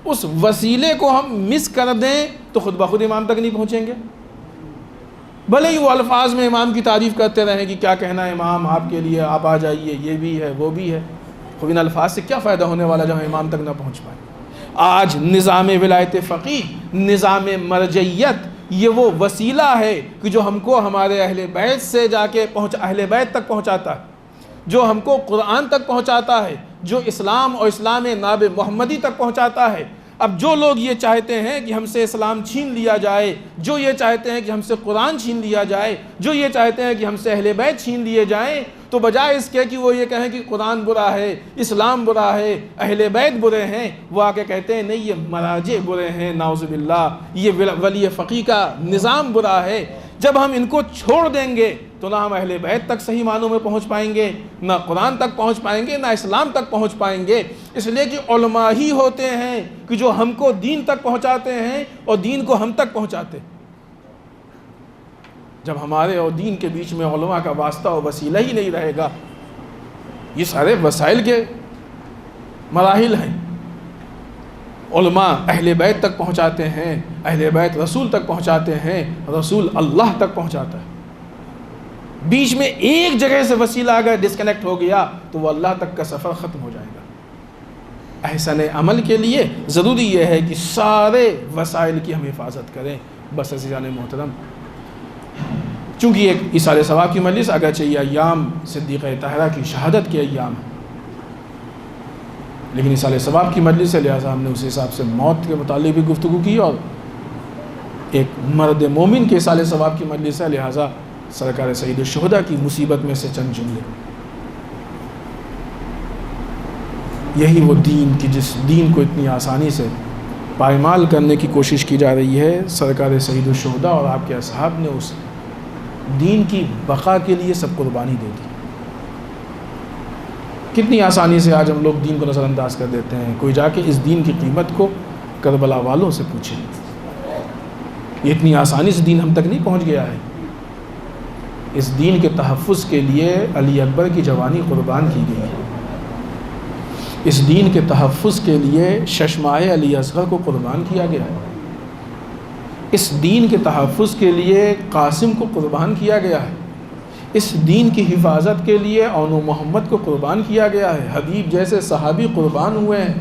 اس وسیلے کو ہم مس کر دیں تو خود بخود امام تک نہیں پہنچیں گے. بھلے ہی وہ الفاظ میں امام کی تعریف کرتے رہیں کہ کیا کہنا ہے امام آپ کے لیے, آپ آ جائیے, یہ بھی ہے وہ بھی ہے. خود ان الفاظ سے کیا فائدہ ہونے والا جب ہم امام تک نہ پہنچ پائیں. آج نظام ولایت فقیہ, نظام مرجعیت یہ وہ وسیلہ ہے کہ جو ہم کو ہمارے اہل بیت سے جا کے اہل بیت تک پہنچاتا ہے، جو ہم کو قرآن تک پہنچاتا ہے، جو اسلام اور اسلام ناب محمدی تک پہنچاتا ہے۔ اب جو لوگ یہ چاہتے ہیں کہ ہم سے اسلام چھین لیا جائے، جو یہ چاہتے ہیں کہ ہم سے قرآن چھین لیا جائے، جو یہ چاہتے ہیں کہ ہم سے اہل بیت چھین لیے جائیں، تو بجائے اس کے کہ وہ یہ کہیں کہ قرآن برا ہے، اسلام برا ہے، اہل بیت برے ہیں، وہ آ کے کہتے ہیں نہیں یہ مراجع برے ہیں، نعوذ باللہ، یہ ولی فقی کا نظام برا ہے۔ جب ہم ان کو چھوڑ دیں گے تو نہ ہم اہل بیت تک صحیح معنوں میں پہنچ پائیں گے، نہ قرآن تک پہنچ پائیں گے، نہ اسلام تک پہنچ پائیں گے۔ اس لیے کہ علماء ہی ہوتے ہیں کہ جو ہم کو دین تک پہنچاتے ہیں اور دین کو ہم تک پہنچاتے ہیں۔ جب ہمارے اور دین کے بیچ میں علماء کا واسطہ اور وسیلہ ہی نہیں رہے گا، یہ سارے وسائل کے مراحل ہیں۔ علماء اہل بیت تک پہنچاتے ہیں، اہل بیت رسول تک پہنچاتے ہیں، رسول اللہ تک پہنچاتا ہے۔ بیچ میں ایک جگہ سے وسیلہ اگر ڈسکنیکٹ ہو گیا تو وہ اللہ تک کا سفر ختم ہو جائے گا۔ احسن عمل کے لیے ضروری یہ ہے کہ سارے وسائل کی ہم حفاظت کریں۔ بس عزیزان محترم، چونکہ ایک ایصال ثواب کی مجلس اگرچہ یہ ایام صدیقہ طاہرہ کی شہادت کے ایام ہیں، لیکن ایصال ثواب کی مجلس ہے، لہٰذا ہم نے اس حساب سے موت کے متعلق بھی گفتگو کی، اور ایک مرد مومن کے ایصال ثواب کی مجلس ہے، لہٰذا سرکار سید الشہداء کی مصیبت میں سے چند جملے۔ یہی وہ دین کی جس دین کو اتنی آسانی سے پائمال کرنے کی کوشش کی جا رہی ہے، سرکار سید الشہداء اور آپ کے اصحاب نے اس دین کی بقا کے لیے سب قربانی دے دی۔ کتنی آسانی سے آج ہم لوگ دین کو نظر انداز کر دیتے ہیں۔ کوئی جا کے اس دین کی قیمت کو کربلا والوں سے پوچھے، یہ اتنی آسانی سے دین ہم تک نہیں پہنچ گیا ہے۔ اس دین کے تحفظ کے لیے علی اکبر کی جوانی قربان کی گئی ہے، اس دین کے تحفظ کے لیے ششمائے علی اصغر کو قربان کیا گیا ہے، اس دین کے تحفظ کے لیے قاسم کو قربان کیا گیا ہے، اس دین کی حفاظت کے لیے اون و محمد کو قربان کیا گیا ہے۔ حبیب جیسے صحابی قربان ہوئے ہیں،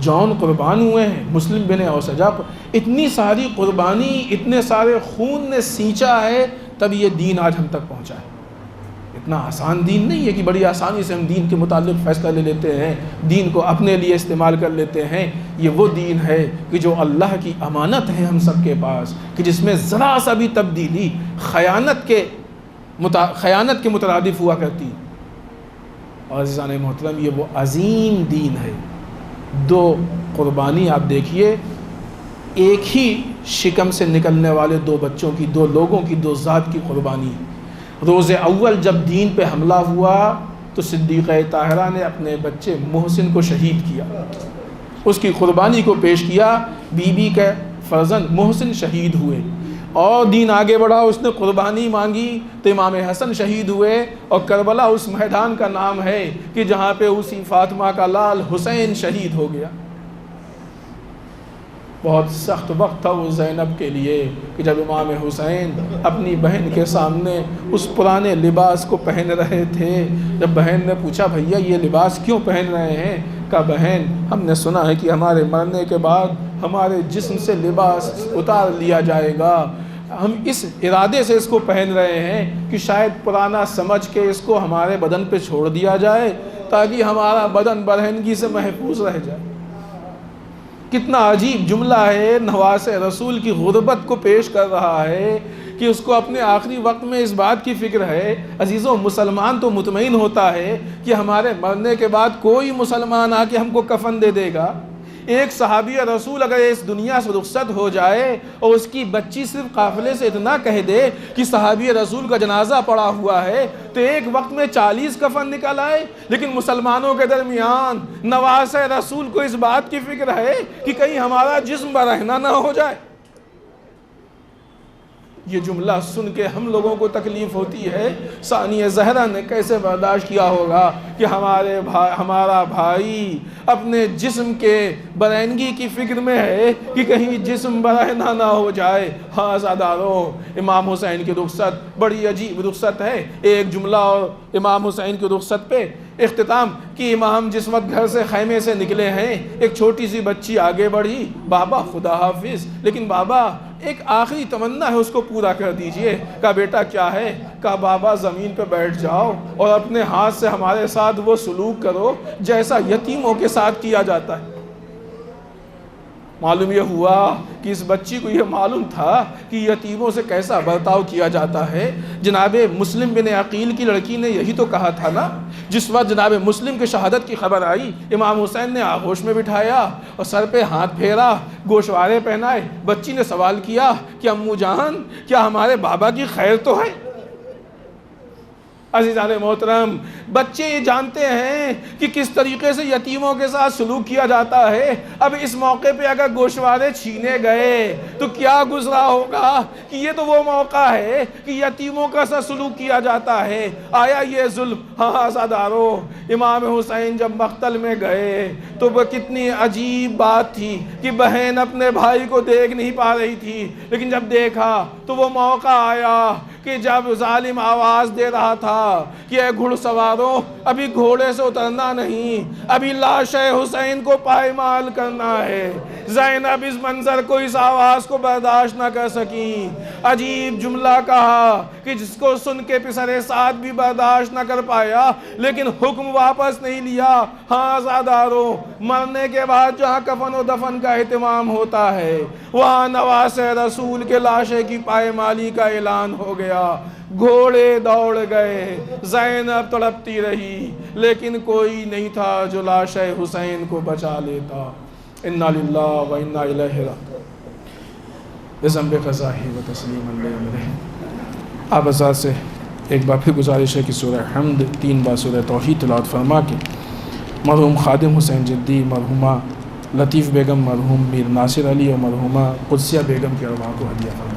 جون قربان ہوئے ہیں، مسلم بن اوسجا، اتنی ساری قربانی، اتنے سارے خون نے سینچا ہے، تب یہ دین آج ہم تک پہنچا ہے۔ اتنا آسان دین نہیں ہے کہ بڑی آسانی سے ہم دین کے متعلق فیصلہ لے لیتے ہیں، دین کو اپنے لیے استعمال کر لیتے ہیں۔ یہ وہ دین ہے کہ جو اللہ کی امانت ہے ہم سب کے پاس، کہ جس میں ذرا سا بھی تبدیلی خیانت کے مترادف ہوا کرتی۔ اور عزیزان محترم، یہ وہ عظیم دین ہے۔ دو قربانی آپ دیکھیے، ایک ہی شکم سے نکلنے والے دو بچوں کی، دو لوگوں کی، دو ذات کی قربانی۔ روز اول جب دین پہ حملہ ہوا تو صدیقہ طاہرہ نے اپنے بچے محسن کو شہید کیا، اس کی قربانی کو پیش کیا، بی بی کے فرزند محسن شہید ہوئے، اور دین آگے بڑھا، اس نے قربانی مانگی تو امام حسن شہید ہوئے، اور کربلا اس میدان کا نام ہے کہ جہاں پہ اسی فاطمہ کا لال حسین شہید ہو گیا۔ بہت سخت وقت تھا وہ زینب کے لیے کہ جب امام حسین اپنی بہن کے سامنے اس پرانے لباس کو پہن رہے تھے، جب بہن نے پوچھا بھیا یہ لباس کیوں پہن رہے ہیں، کہا بہن ہم نے سنا ہے کہ ہمارے مرنے کے بعد ہمارے جسم سے لباس اتار لیا جائے گا، ہم اس ارادے سے اس کو پہن رہے ہیں کہ شاید پرانا سمجھ کے اس کو ہمارے بدن پہ چھوڑ دیا جائے تاکہ ہمارا بدن برہنگی سے محفوظ رہ جائے۔ کتنا عجیب جملہ ہے، نواس رسول کی غربت کو پیش کر رہا ہے کہ اس کو اپنے آخری وقت میں اس بات کی فکر ہے۔ عزیزوں، مسلمان تو مطمئن ہوتا ہے کہ ہمارے مرنے کے بعد کوئی مسلمان آ کے ہم کو کفن دے دے گا۔ ایک صحابی رسول اگر اس دنیا سے رخصت ہو جائے اور اس کی بچی صرف قافلے سے اتنا کہہ دے کہ صحابی رسول کا جنازہ پڑا ہوا ہے تو ایک وقت میں 40 کفن نکل آئے، لیکن مسلمانوں کے درمیان نواس رسول کو اس بات کی فکر ہے کہ کہیں ہمارا جسم برہنہ نہ ہو جائے۔ یہ جملہ سن کے ہم لوگوں کو تکلیف ہوتی ہے، ثانیہ زہرا نے کیسے برداشت کیا ہوگا کہ ہمارا بھائی اپنے جسم کے برہنگی کی فکر میں ہے کہ کہیں جسم برہنہ نہ ہو جائے۔ ہاں عزاداروں، امام حسین کی رخصت بڑی عجیب رخصت ہے۔ ایک جملہ اور امام حسین کی رخصت پہ اختتام کہ امام جس وقت گھر سے خیمے سے نکلے ہیں، ایک چھوٹی سی بچی آگے بڑھی، بابا خدا حافظ، لیکن بابا ایک آخری تمنا ہے اس کو پورا کر دیجئے۔ کہا بیٹا کیا ہے؟ کہا بابا زمین پہ بیٹھ جاؤ اور اپنے ہاتھ سے ہمارے ساتھ وہ سلوک کرو جیسا یتیموں کے ساتھ کیا جاتا ہے۔ معلوم یہ ہوا کہ اس بچی کو یہ معلوم تھا کہ یتیموں سے کیسا برتاؤ کیا جاتا ہے۔ جناب مسلم بن عقیل کی لڑکی نے یہی تو کہا تھا نا، جس وقت جناب مسلم کی شہادت کی خبر آئی، امام حسین نے آغوش میں بٹھایا اور سر پہ ہاتھ پھیرا، گوشوارے پہنائے۔ بچی نے سوال کیا کہ امو جان کیا ہمارے بابا کی خیر تو ہے؟ عزیزان محترم، بچے یہ جانتے ہیں کہ کس طریقے سے یتیموں کے ساتھ سلوک کیا جاتا ہے۔ اب اس موقع پہ اگر گوشوارے چھینے گئے تو کیا گزرا ہوگا کہ یہ تو وہ موقع ہے کہ یتیموں کا ساتھ سلوک کیا جاتا ہے۔ آیا یہ ظلم؟ ہاں عزادارو، امام حسین جب مقتل میں گئے تو وہ کتنی عجیب بات تھی کہ بہن اپنے بھائی کو دیکھ نہیں پا رہی تھی، لیکن جب دیکھا تو وہ موقع آیا کہ جب ظالم آواز دے رہا تھا کہ اے گھڑ سواروں، ابھی گھوڑے سے اترنا نہیں، ابھی لاش حسین کو پائمال کرنا ہے۔ زینب اس منظر کو، اس آواز کو برداشت نہ کر سکی، عجیب جملہ کہا کہ جس کو سن کے پسر سعد بھی برداشت نہ کر پایا، لیکن حکم واپس نہیں لیا۔ ہاں عزاداروں، مرنے کے بعد جہاں کفن و دفن کا اہتمام ہوتا ہے وہاں نواس رسول کے لاشے کی پائمالی کا اعلان ہو گیا۔ گھوڑے دوڑ گئے، زینب تڑپتی رہی، لیکن کوئی نہیں تھا جو لاش حسین کو بچا لیتا۔ انا للہ و انا الیہ راجعون۔ بذنب قضائہ و تسلیم علیہ۔ آپ حضرات سے ایک بار پھر گزارش ہے کہ سورہ حمد 3 بار سورہ توحید تلاوت فرما کے مرحوم خادم حسین جدی، مرحومہ لطیف بیگم، مرحوم میر ناصر علی اور مرحومہ قدسیہ بیگم کے ارواح کو ہدیہ فرما۔